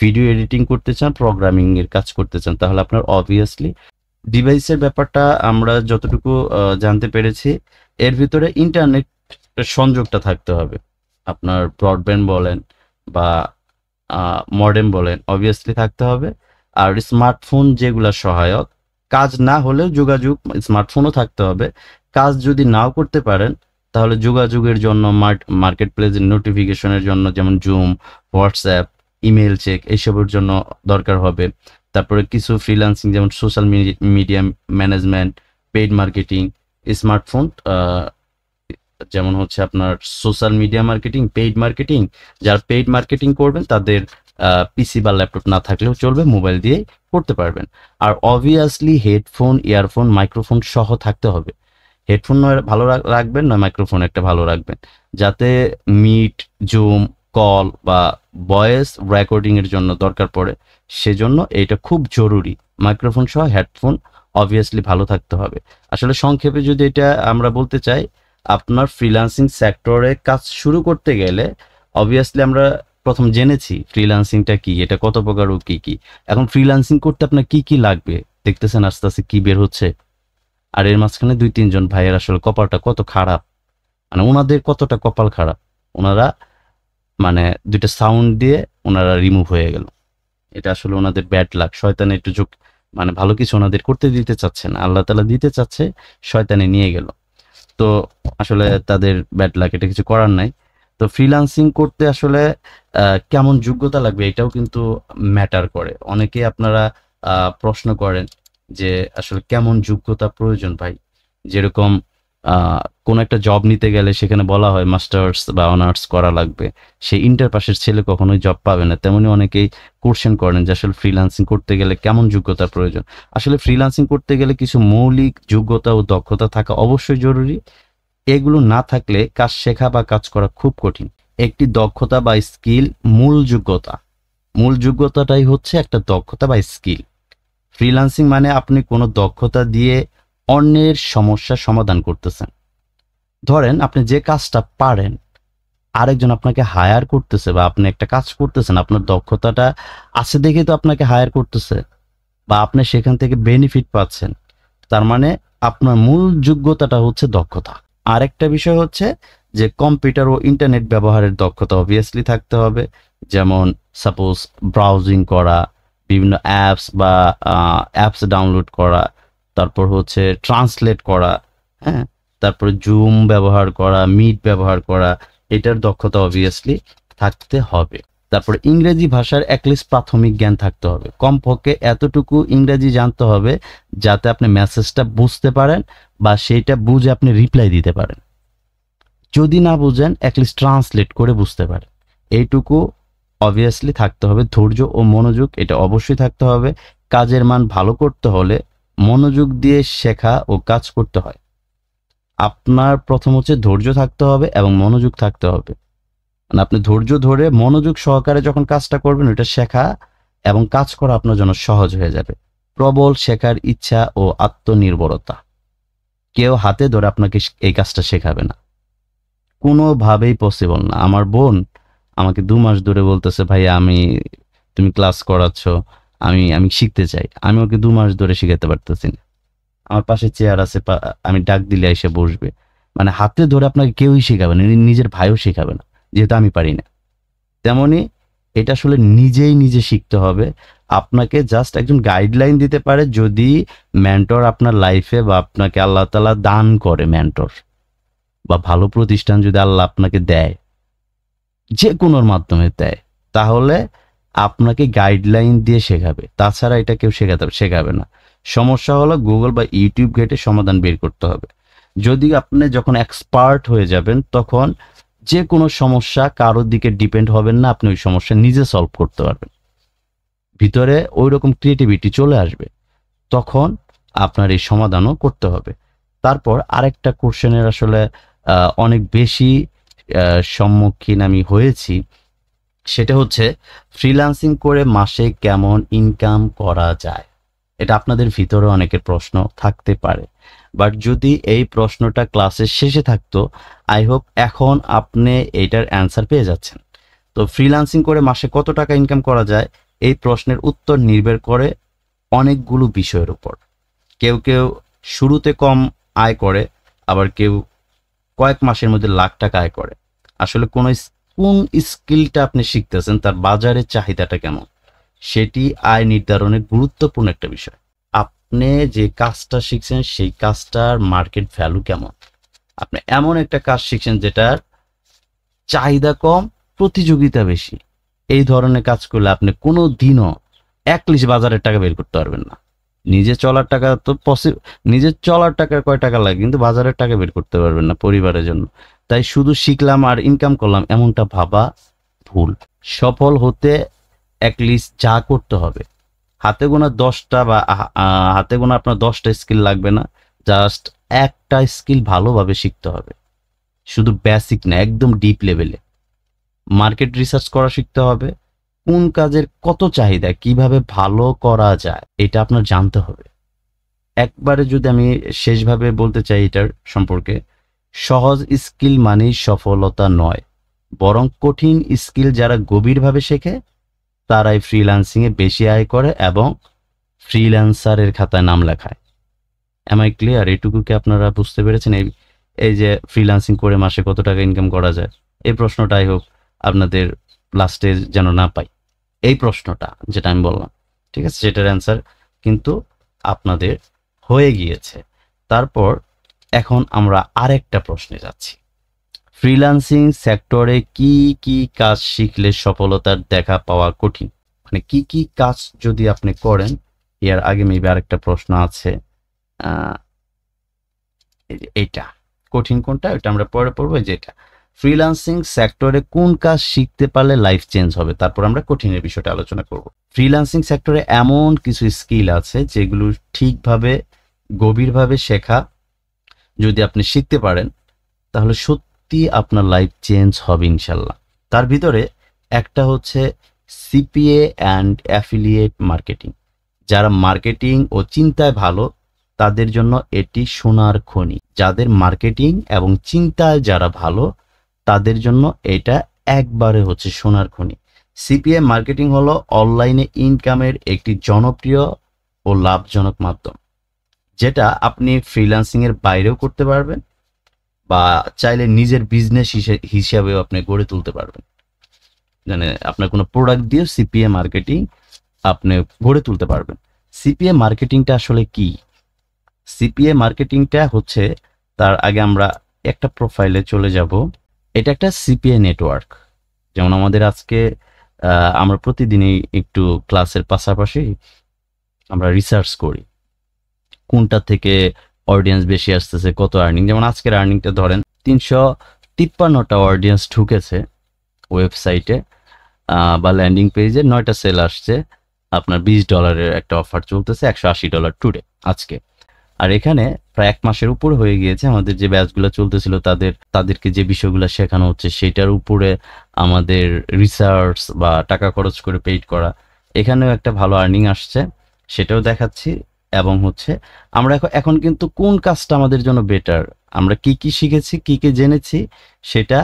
ভিডিও এডিটিং করতে চান, প্রোগ্রামিং এর কাজ করতে চান, তাহলে আপনার অবভিয়াসলি ডিভাইসের ব্যাপারটা আমরা যতটুকু জানতে পেরেছি, এর ভিতরে ইন্টারনেট সংযোগটা থাকতে হবে। আপনার ব্রডব্যান্ড বলেন বা মডেম বলেন, অবভিয়াসলি থাকতে হবে। আর স্মার্টফোন যেগুলা সহায়ক, কাজ না হলেও যোগাযোগ স্মার্টফোনও থাকতে হবে। কাজ যদি নাও করতে পারেন তাহলে যোগাযোগের জন্য মার্কেট প্লেসের নোটিফিকেশনের জন্য, যেমন জুম, হোয়াটসঅ্যাপ, ইমেল চেক, এইসবের জন্য দরকার হবে। তারপরে কিছু ফ্রিল্যান্সিং যেমন social media management, paid marketing, smartphone যেমন হচ্ছে আপনার social media marketing, paid marketing. যারা পেইড মার্কেটিং করবেন তাদের পিসি বা ল্যাপটপ না থাকলেও চলবে, মোবাইল দিয়ে করতে পারবেন। আর অবভিয়াসলি হেডফোন, ইয়ারফোন, মাইক্রোফোন সহ থাকতে হবে। হেডফোন নয় ভালো রাখবেন, নয় মাইক্রোফোন একটা ভালো রাখবেন, যাতে মিট, জুম, কল বা ভয়েস রেকর্ডিং এর জন্য দরকার পড়ে, সেজন্য এটা খুব জরুরি। মাইক্রোফোন সহ হেডফোন অবভিয়াসলি ভালো থাকতে হবে। আসলে সংক্ষেপে যদি এটা আমরা বলতে চাই, আপনার ফ্রিল্যান্সিং সেক্টরে কাজ শুরু করতে গেলে অবভিয়াসলি আমরা প্রথম জেনেছি ফ্রিল্যান্সিংটা কি, এটা কত প্রকার ও কি কি। এখন ফ্রিল্যান্সিং করতে আপনার কি কি লাগবে দেখতেছেন আস্তে আস্তে কি বের হচ্ছে। আর এর মাঝখানে 2-3 জন ভাইয়ের আসলে কপালটা কত খারাপ, মানে ওনাদের কতটা কপাল খারাপ, ওনারা মানে দুইটা সাউন্ড দিয়ে ওনারা রিমুভ হয়ে গেল। এটা আসলে ওনাদের ব্যাড লাক। শয়তানে একটু মানে ভালো কিছু ওনাদের করতে দিতে চাচ্ছে না, আল্লাহ তাআলা দিতে চাচ্ছে, শয়তানে নিয়ে গেল। তো আসলে তাদের ব্যাড লাক, এটা কিছু করার নাই। তো ফ্রিল্যান্সিং করতে আসলে কেমন যোগ্যতা লাগবে এটাও কিন্তু ম্যাটার করে। অনেকে আপনারা প্রশ্ন করেন যে আসলে কেমন যোগ্যতা প্রয়োজন ভাই। যেরকম কোন একটা জব নিতে গেলে সেখানে বলা হয় মাস্টার্স বা অনার্স করা লাগবে, সেই ইন্টার পাশের ছেলে কখনোই জব পাবে না। তেমনি অনেকেই কোশ্চেন করেন যে আসলে ফ্রিল্যান্সিং করতে গেলে কেমন যোগ্যতা প্রয়োজন। আসলে ফ্রিল্যান্সিং করতে গেলে কিছু মৌলিক যোগ্যতা ও দক্ষতা থাকা অবশ্যই জরুরি। এগুলো না থাকলে কাজ শেখা বা কাজ করা খুব কঠিন। একটি দক্ষতা বা স্কিল মূল যোগ্যতাটাই হচ্ছে একটা দক্ষতা বা স্কিল। ফ্রিল্যান্সিং মানে আপনি কোনো দক্ষতা দিয়ে অন্যের সমস্যা সমাধান করতেছেন। ধরেন আপনি যে কাজটা পারেন, আরেকজন আপনাকে হায়ার করতেছে বা আপনি একটা কাজ করতেছেন, আপনার দক্ষতাটা আছে দেখে তো আপনাকে হায়ার করতেছে বা আপনি সেখান থেকে বেনিফিট পাচ্ছেন। তার মানে আপনার মূল যোগ্যতাটা হচ্ছে দক্ষতা। আরেকটা বিষয় হচ্ছে যে কম্পিউটার ও ইন্টারনেট ব্যবহারের দক্ষতা অবভিয়াসলি থাকতে হবে, যেমন সাপোজ ব্রাউজিং করা, বিভিন্ন অ্যাপস বা অ্যাপস ডাউনলোড করা, তারপর হচ্ছে ট্রান্সলেট করা, হ্যাঁ, তারপর জুম ব্যবহার করা, মিট ব্যবহার করা, এটার দক্ষতা অবভিয়াসলি থাকতে হবে। তারপর ইংরেজি ভাষার অ্যাটলিস্ট প্রাথমিক জ্ঞান থাকতে হবে, কমপক্ষে এতটুকু ইংরেজি জানতে হবে যাতে আপনি মেসেজটা বুঝতে পারেন বা সেইটা বুঝে আপনি রিপ্লাই দিতে পারেন। যদি না বুঝেন অ্যাটলিস্ট ট্রান্সলেট করে বুঝতে পারেন, এইটুকু অবভিয়াসলি থাকতে হবে। ধৈর্য ও মনোযোগ এটা অবশ্যই থাকতে হবে। কাজের মান ভালো করতে হলে মনোযোগ দিয়ে শেখা ও কাজ করতে হয়। আপনার প্রথম হচ্ছে ধৈর্য থাকতে হবে এবং মনোযোগ থাকতে হবে। মানে আপনি ধৈর্য ধরে মনোযোগ সহকারে যখন কাজটা করবেন, ওইটা শেখা এবং কাজ করা আপনার জন্য সহজ হয়ে যাবে। প্রবল শেখার ইচ্ছা ও আত্মনির্ভরতা, কেউ হাতে ধরে আপনাকে এই কাজটা শেখাবে না, কোনোভাবেই পসিবল না। আমার বোন আমাকে 2 মাস ধরে বলতেছে, ভাই তুমি ক্লাস করাচ্ছ, আমি শিখতে চাই। আমি ওকে 2 মাস ধরে শিখাতে পারতেছি না। আমার পাশে চেয়ার আছে, আমি ডাক দিলে এসে বসবে। মানে হাতে ধরে আপনাকে কেউই শেখাবে না, নিজের ভাইও শেখাবে না, যেহেতু আমি পারি না। তেমনি এটা আসলে নিজে শিখতে হবে। আপনাকে জাস্ট একজন গাইডলাইন দিতে পারে যদি মেন্টর আপনার লাইফে বা আপনাকে আল্লাহ তাআলা দান করে, মেন্টর বা ভালো প্রতিষ্ঠান যদি আল্লাহ আপনাকে দেয়, যে কোনোর মাধ্যমে দেয়, তাহলে আপনাকে গাইডলাইন দিয়ে শেখাবে। তাছাড়া এটা কেউ শেখাবে না। সমস্যা হলো গুগল বা ইউটিউব ঘেটে সমাধান বের করতে হবে। যদি আপনি যখন এক্সপার্ট হয়ে যাবেন, তখন যে কোনো সমস্যা কারোর দিকে ডিপেন্ড হবেন না, আপনি ওই সমস্যা নিজে সলভ করতে পারবেন। ভিতরে ওই রকম ক্রিয়েটিভিটি চলে আসবে, তখন আপনার এই সমাধানও করতে হবে। তারপর আরেকটা কোশ্চেনের আসলে অনেক বেশি সম্মুখীন আমি হয়েছি, সেটা হচ্ছে ফ্রিল্যান্সিং করে মাসে কেমন ইনকাম করা যায়। এটা আপনাদের ভিতরে অনেকের প্রশ্ন থাকতে পারে, বাট যদি এই প্রশ্নটা ক্লাসের শেষে থাকতো, আই হোপ এখন আপনি এইটার অ্যান্সার পেয়ে যাচ্ছেন। তো ফ্রিল্যান্সিং করে মাসে কত টাকা ইনকাম করা যায়, এই প্রশ্নের উত্তর নির্ভর করে অনেকগুলো বিষয়ের উপর। কেউ শুরুতে কম আয় করে, আবার কেউ কয়েক মাসের মধ্যে লাখ টাকা আয় করে। আসলে কোন স্কিলটা আপনি শিখতেছেন তার বাজারের চাহিদাটা কেমন, সেটি আয় নির্ধারণের গুরুত্বপূর্ণ একটা বিষয়। আপনি যে কাজটা শিখছেন সেই কাজটার মার্কেট ভ্যালু কেমন। আপনি এমন একটা কাজ শিখছেন যেটার চাহিদা কম, প্রতিযোগিতা বেশি, এই ধরনের কাজ করলে আপনি কোনো দিনও অ্যাটলিস্ট বাজারের টাকা বের করতে পারবেন না। নিজে চলার টাকা তো নিজের চলার টাকার কয় টাকা লাগে, কিন্তু বাজারের টাকা বের করতে পারবেন না পরিবারের জন্য। তাই শুধু শিখলাম আর ইনকাম করলাম এমনটা ভাবা ভুল। সফল হতে অ্যাটলিস্ট যা করতে হবে, হাতে গোনা 10টা বা হাতে গোনা আপনার 10টা স্কিল লাগবে না, জাস্ট একটা স্কিল ভালোভাবে শিখতে হবে। শুধু বেসিক না, একদম ডিপ লেভেলে মার্কেট রিসার্চ করা শিখতে হবে। কোন কাজের কত চাহিদা, কিভাবে ভালো করা যায়, এটা আপনার জানতে হবে। একবারে যদি আমি শেষভাবে বলতে চাই এটার সম্পর্কে, সহজ স্কিল মানেই সফলতা নয়, বরং কঠিন স্কিল যারা গভীরভাবে শেখে তারাই ফ্রিল্যান্সিংয়ে বেশি আয় করে এবং ফ্রিল্যান্সারের খাতায় নাম লেখায়। Am I clear? এটুকু কি আপনারা বুঝতে পেরেছেন? এই যে ফ্রিল্যান্সিং করে মাসে কত টাকা ইনকাম করা যায়, এই প্রশ্নটাই হোক আপনাদের লাস্টে যেন না পাই। এই প্রশ্নটা যেটা আমি বললাম, ঠিক আছে, সেটার অ্যান্সার কিন্তু আপনাদের হয়ে গিয়েছে। তারপর এখন আমরা আরেকটা প্রশ্নে যাচ্ছি। ফ্রিল্যান্সিং সেক্টরে কি কি কাজ শিখলে সফলতার দেখা পাওয়া কঠিন? মানে কি কি কাজ যদি আপনি করেন, এর আগে মেবি আরেকটা প্রশ্ন আছে, এইটা কঠিন কোনটা এটা আমরা পরে পড়বো। যেটা ফ্রিল্যান্সিং সেক্টরে কোন কাজ শিখতে পারলে লাইফ চেঞ্জ হবে, তারপর আমরা কঠিনের বিষয়টা আলোচনা করব। ফ্রিল্যান্সিং সেক্টরে এমন কিছু স্কিল আছে যেগুলো ঠিকভাবে গভীরভাবে শেখা যদি আপনি শিখতে পারেন, তাহলে সত্যি আপনার লাইফ চেঞ্জ হবে ইনশাল্লাহ। তার ভিতরে একটা হচ্ছে সিপিএ অ্যান্ড অ্যাফিলিয়েট মার্কেটিং। যারা মার্কেটিং ও চিন্তায় ভালো তাদের জন্য এটি সোনার খনি। যাদের মার্কেটিং এবং চিন্তায় যারা ভালো তাদের জন্য এটা একবারে হচ্ছে সোনার খনি। সিপিএ মার্কেটিং হলো অনলাইনে ইনকামের একটি জনপ্রিয় ও লাভজনক মাধ্যম, যেটা আপনি ফ্রিল্যান্সিং এর বাইরেও করতে পারবেন বা চাইলে নিজের বিজনেস হিসাবেও আপনি গড়ে তুলতে পারবেন। মানে আপনার কোনো প্রোডাক্ট দিয়ে সিপিএ মার্কেটিং আপনি গড়ে তুলতে পারবেন। সিপিএ মার্কেটিংটা আসলে কি? সিপিএ মার্কেটিংটা হচ্ছে, তার আগে আমরা একটা প্রোফাইলে চলে যাব। এটা একটা সিপিএ নেটওয়ার্ক। যেমন আমাদের আজকে আমরা প্রতিদিনই একটু ক্লাসের পাশাপাশি আমরা রিসার্চ করি কোনটা থেকে অডিয়েন্স বেশি আসতেছে, কত আর্নিং। যেমন আজকের আর্নিংটা ধরেন 353টা অডিয়েন্স ঢুকেছে ওয়েবসাইটে বা ল্যান্ডিং পেজে, 9টা সেল আসছে, আপনার $20 একটা অফার চলতেছে, $180 টুডে আজকে। আর এখানে প্রায় 1 মাসের উপরে হয়ে গিয়েছে আমাদের যে ব্যাচগুলো চলতেছিল তাদেরকে যে বিষয়গুলো শেখানো হচ্ছে সেটার উপরে আমাদের রিসার্চ বা টাকা খরচ করে পেইড করা, এখানেও একটা ভালো আর্নিং আসছে, সেটাও দেখাচ্ছি। এবং হচ্ছে আমরা এখন কিন্তু কোন কাজটা আমাদের জন্য বেটার, আমরা কি কি শিখেছি, কি কি জেনেছি, সেটা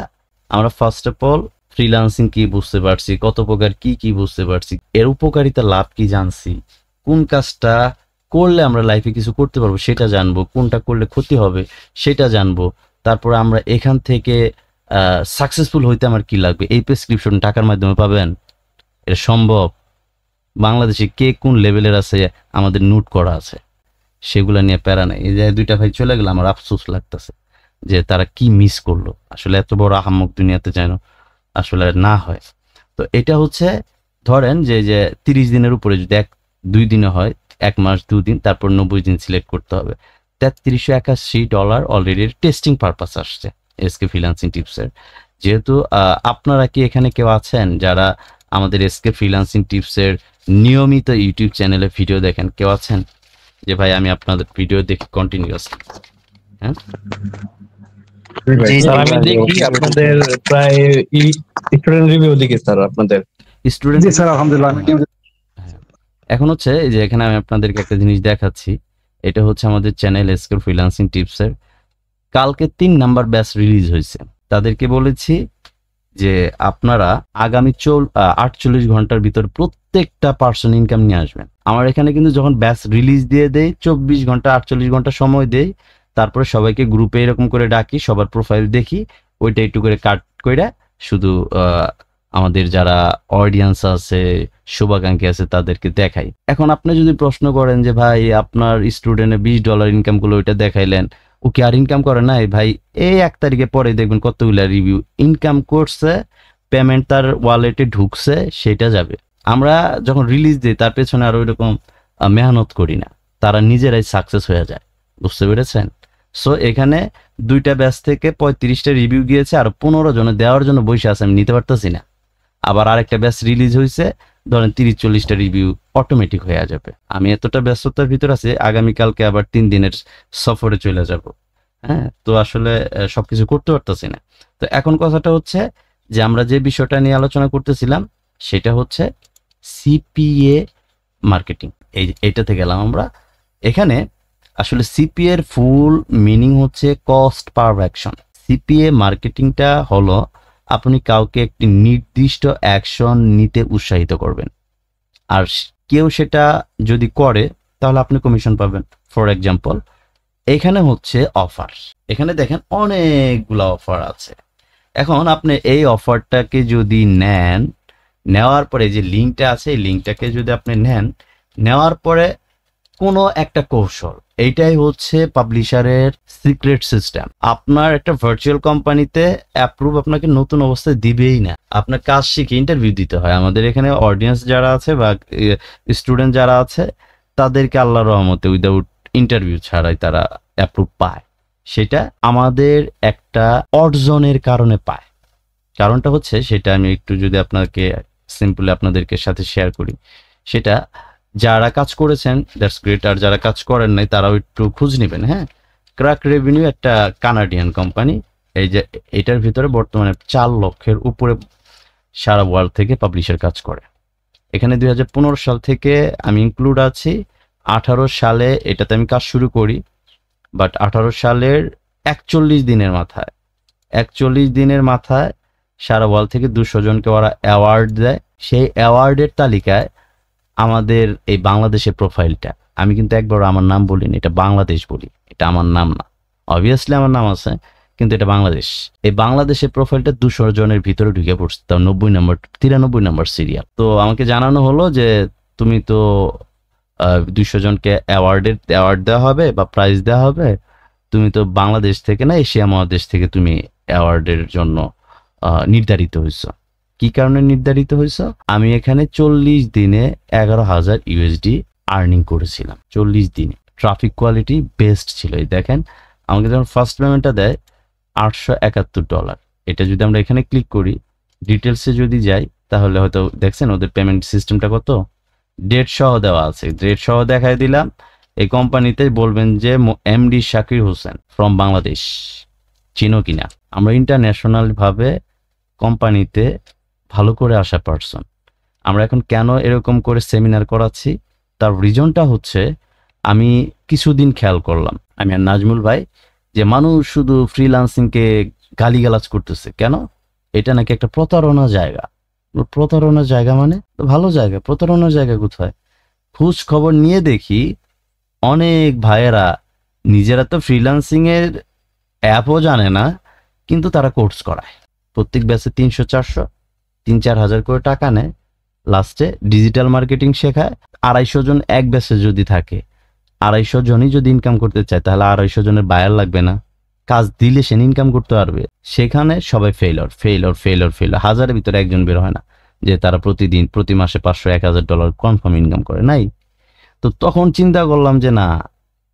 আমরা ফার্স্ট অফ অল ফ্রিল্যান্সিং কি বুঝতে পারছি, কত প্রকার কি কি বুঝতে পারছি, এর উপকারিতা লাভ কি জানছি, কোন কাজটা করলে আমরা লাইফে কিছু করতে পারবো সেটা জানবো, কোনটা করলে ক্ষতি হবে সেটা জানবো। তারপরে আমরা এখান থেকে সাকসেসফুল হইতে আমার কি লাগবে, এই প্রেসক্রিপশন টাকার মাধ্যমে পাবেন, এটা সম্ভব। বাংলাদেশে কে কোন লেভেলের আছে আমাদের নোট করা আছে, সেগুলো নিয়ে প্যারা নেই। এই যে 2টা ভাই চলে গেল, আমার আফসোস লাগতেছে যে তারা কি মিস করলো। আসলে এত বড় আহাম্মক দুনিয়াতে যেন আসলে না হয়। তো এটা হচ্ছে ধরেন যে 30 দিনের উপরে যদি 2 দিনে হয়, 1 মাস 2 দিন, তারপর 90 দিন সিলেক্ট করতে হবে। $3381 অলরেডি টেস্টিং পারপাস আসছে এসকে ফ্রিল্যান্সিং টিপসের। যেহেতু আপনারা কি এখানে কেউ আছেন যারা আমাদের এসকে ফ্রিল্যান্সিং টিপসের নিয়মিত ইউটিউব চ্যানেলে ভিডিও দেখেন? কেউ আছেন যে ভাই আমি আপনাদের ভিডিও দেখি কন্টিনিউয়াস? হ্যাঁ স্যার আমি দেখি আপনাদের প্রায় স্টুডেন্ট রিভিউ দেখি স্যার আপনাদের স্টুডেন্ট। জি স্যার, আলহামদুলিল্লাহ। এখন হচ্ছে এই যে এখানে আমি আপনাদেরকে একটা জিনিস দেখাচ্ছি, এটা হচ্ছে আমাদের চ্যানেল এসকে ফ্রিল্যান্সিং টিপসের। কালকে 3 নাম্বার ব্যাচ রিলিজ হয়েছে। তাদেরকে বলেছি যে আপনারা আগামী 48 ঘন্টার ভিতর প্রত্যেকটা পার্সন ইনকাম নিয়ে আসবেন। আমার এখানে কিন্তু যখন ব্যাচ রিলিজ দিয়ে দেয় 24 ঘন্টা 48 ঘন্টা সময় দেয়, তারপরে সবাইকে গ্রুপে এরকম করে ডাকি, সবার প্রোফাইল দেখি, ওইটা একটু করে কাট করে শুধু আমাদের যারা অডিয়েন্স আছে, শুভাকাঙ্ক্ষী আছে, তাদেরকে দেখাই। এখন আপনি যদি প্রশ্ন করেন যে ভাই আপনার স্টুডেন্টে $20 ইনকাম করলো, ওইটা দেখাইলেন, ও কি আর ইনকাম করে নাই? ভাই এই 1 তারিখে পরে দেখবেন কতগুলা রিভিউ ইনকাম করছে, পেমেন্ট তার ওয়ালেটে ঢুকছে, সেটা যাবে। আমরা যখন রিলিজ দিই তার পেছনে আর ওইরকম মেহনত করি না, তারা নিজেরাই সাকসেস হয়ে যায়। বুঝতে পেরেছেন? সো এখানে 2টা ব্যাচ থেকে 35টা রিভিউ গিয়েছে, আর 15 জনে দেওয়ার জন্য বসে আছে, আমি নিতে পারতেছি না। আবার আরেকটা ব্যাচ রিলিজ হয়েছে, ধরেন 30-40টা রিভিউ অটোমেটিক হয়ে যাবে। আমি এতটা ব্যস্ততার ভিতর আছি, আগামীকালকে আবার 3 দিনের সফরে চলে যাব। হ্যাঁ, তো আসলে সবকিছু করতে পারতেছি না। তো এখন কথাটা হচ্ছে যে আমরা যে বিষয়টা নিয়ে আলোচনা করতেছিলাম সেটা হচ্ছে সিপিএ মার্কেটিং। এইটাতে গেলাম আমরা। এখানে আসলে সিপিএ এর ফুল মিনিং হচ্ছে কস্ট পার অ্যাকশন। সিপিএ মার্কেটিংটা হলো আপনি কাউকে একটি নির্দিষ্ট অ্যাকশন নিতে উৎসাহিত করবেন, আর কেউ সেটা যদি করে তাহলে আপনি কমিশন পাবেন। ফর এক্সাম্পল এখানে হচ্ছে অফার, এখানে দেখেন অনেকগুলো অফার আছে। এখন আপনি এই অফারটাকে যদি নেন, নেওয়ার পরে যে লিঙ্কটা আছে এই লিঙ্কটাকে যদি আপনি নেওয়ার পরে কোনো একটা কৌশল, এইটাই হচ্ছে পাবলিশারের সিক্রেট সিস্টেম। আপনার একটা ভার্চুয়াল কোম্পানিতে অ্যাপ্রুভ আপনাকে নতুন অবস্থায় দিবেই না, আপনার কাজ শিখে ইন্টারভিউ দিতে হয়। আমাদের এখানে অডিয়েন্স যারা আছে বা স্টুডেন্ট যারা আছে তাদেরকে আল্লাহর রহমতে উইদাউট ইন্টারভিউ ছাড়াই তারা অ্যাপ্রুভ পায়। সেটা আমাদের একটা অর্জনের কারণে পায়। কারণটা হচ্ছে, সেটা আমি একটু যদি আপনাকে সিম্পলি আপনাদেরকে সাথে শেয়ার করি, সেটা যারা কাজ করেছেন দ্যাটস গ্রেট, আর যারা কাজ করেন নাই তারাও একটু খোঁজ নেবেন। হ্যাঁ, ক্র্যাক রেভিনিউ একটা কানাডিয়ান কোম্পানি, এই যে এটার ভিতরে বর্তমানে 4 লক্ষের উপরে সারা ওয়ার্ল্ড থেকে পাবলিশার কাজ করে। এখানে 2015 সাল থেকে আমি ইনক্লুড আছি। 18 সালে এটাতে আমি কাজ শুরু করি, বাট 18 সালের 41 দিনের মাথায় সারা ওয়ার্ল্ড থেকে 200 জনকে ওরা অ্যাওয়ার্ড দেয়। সেই অ্যাওয়ার্ডের তালিকায় আমাদের এই বাংলাদেশের প্রোফাইলটা, আমি কিন্তু একবার আমার নাম বলিনি, এটা বাংলাদেশ বলি, এটা আমার নাম না। অবভিয়াসলি আমার নাম আছে, কিন্তু এটা বাংলাদেশ। এই বাংলাদেশের প্রোফাইলটা 200 জনের ভিতরে ঢুকে পড়ছে, তাও 93 নম্বর সিরিয়াল। তো আমাকে জানানো হলো যে তুমি তো 200 জনকে অ্যাওয়ার্ড দেওয়া হবে বা প্রাইজ দেওয়া হবে, তুমি তো বাংলাদেশ থেকে না এশিয়া মহাদেশ থেকে তুমি অ্যাওয়ার্ডের জন্য নির্ধারিত হয়েছ। কি কারণে নির্ধারিত হয়েছ? আমি এখানে 40 দিনে 11,000 ইউএসডি আর্নিং করেছিলাম। 40 দিনে ট্রাফিক কোয়ালিটি বেস্ট ছিল। এই দেখেন আমাকে যখন ফার্স্ট পেমেন্টটা দেয় $871। এটা যদি আমরা এখানে ক্লিক করি, ডিটেলসে যদি যাই, তাহলে হয়তো দেখছেন ওদের পেমেন্ট সিস্টেমটা কত, ডেট সহ দেওয়া আছে। ডেট সহ দেখাই দিলাম। এই কোম্পানিতে বলবেন যে এমডি শাকির হোসেন ফ্রম বাংলাদেশ, চিনো কিনা। আমরা ইন্টারন্যাশনাল ভাবে কোম্পানিতে ভালো করে আসা পারসন। আমরা এখন কেন এরকম করে সেমিনার করাচ্ছি, তার রিজনটা হচ্ছে আমি কিছুদিন খেয়াল করলাম, আমি আর নাজমুল ভাই, যে মানুষ শুধু ফ্রিল্যান্সিংকে গালিগালাজ করতেছে। কেন? এটা নাকি একটা প্রতারণা জায়গা। প্রতারণা জায়গা মানে ভালো জায়গা, প্রতারণার জায়গা কোথায়? খোঁজ খবর নিয়ে দেখি অনেক ভাইয়েরা নিজেরা তো ফ্রিল্যান্সিং এর অ্যাপও জানে না, কিন্তু তারা কোর্স করায়। প্রত্যেক ব্যাচে 300-400, 3-4 হাজার করে টাকা নেয়। লাস্টে ডিজিটাল মার্কেটিং শেখায়। 250 জন এক ব্যাচে যদি থাকে, 250 জনই যদি ইনকাম করতে চায়, তাহলে 250 জনের বায়ার লাগবে না? কাজ দিলে সে ইনকাম করতে পারবে। সেখানে সবাই ফেইলর। হাজারের ভিতরে একজন বের হয় না যে তারা প্রতি মাসে $500-1000 কনফার্ম ইনকাম করে, নাই। তো তখন চিন্তা করলাম যে না,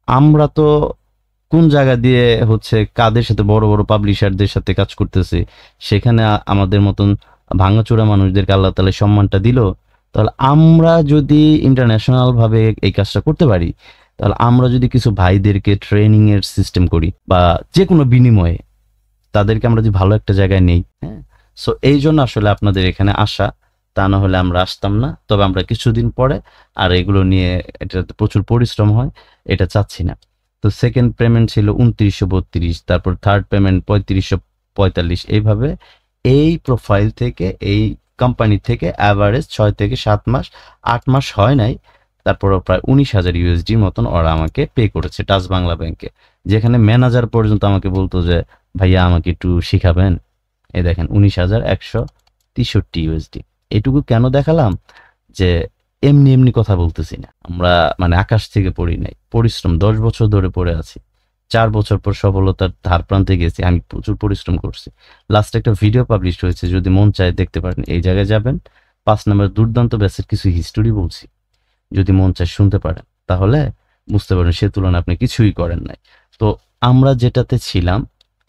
আমরা তো কোন জায়গা দিয়ে হচ্ছে কাদের সাথে, বড় বড় পাবলিশারদের সাথে কাজ করতেছি, সেখানে আমাদের মতন ভাঙাচোরা মানুষদেরকে আল্লাহ তাআলা সম্মানটা দিল। তাহলে আমরা যদি ইন্টারন্যাশনাল ভাবে এই কাজটা করতে পারি, তাহলে আমরা যদি কিছু ভাইদেরকে ট্রেনিং এর সিস্টেম করি বা যে কোনো বিনিময়ে তাদেরকে আমরা যদি ভালো একটা জায়গায় নেই, হ্যাঁ। সো এই জন্য আসলে আপনাদের এখানে আসা, তা না হলে আমরা আসতাম না। তবে আমরা কিছুদিন পরে আর এগুলো নিয়ে, এটা প্রচুর পরিশ্রম হয়, এটা চাচ্ছি না। তো সেকেন্ড পেমেন্ট ছিল 2932, তারপর থার্ড পেমেন্ট 3545। এইভাবে এই প্রোফাইল থেকে, এই কোম্পানি থেকে অ্যাভারেজ 6 থেকে 7 মাস, 8 মাস হয় নাই, তারপর প্রায় 19,000 ইউএসডি মতন ওরা আমাকে পে করেছে টাচ বাংলা ব্যাংকে। যেখানে ম্যানেজার পর্যন্ত আমাকে বলতো যে ভাইয়া আমাকে একটু শিখাবেন। এই দেখেন 19,163 ইউএসডি। এটুকু কেন দেখালাম? যে এমনি কথা বলতেছি না, আমরা মানে আকাশ থেকে পড়ি নাই, পরিশ্রম 10 বছর ধরে পড়ে আছি। 4 বছর পর সফলতার ধার প্রান্তে গেছি। আমি প্রচুর পরিশ্রম করছি। লাস্ট একটা ভিডিও পাবলিশ হয়েছে, যদি মন চায় দেখতে পারেন। এই জায়গায় যাবেন, 5 নম্বর দুর্দান্ত ব্যাচের কিছু হিস্টোরি বলছি, যদি মন চায় শুনতে পারেন, তাহলে বুঝতে পারেন সে তুলনায় আপনি কিছুই করেন নাই। তো আমরা যেটাতে ছিলাম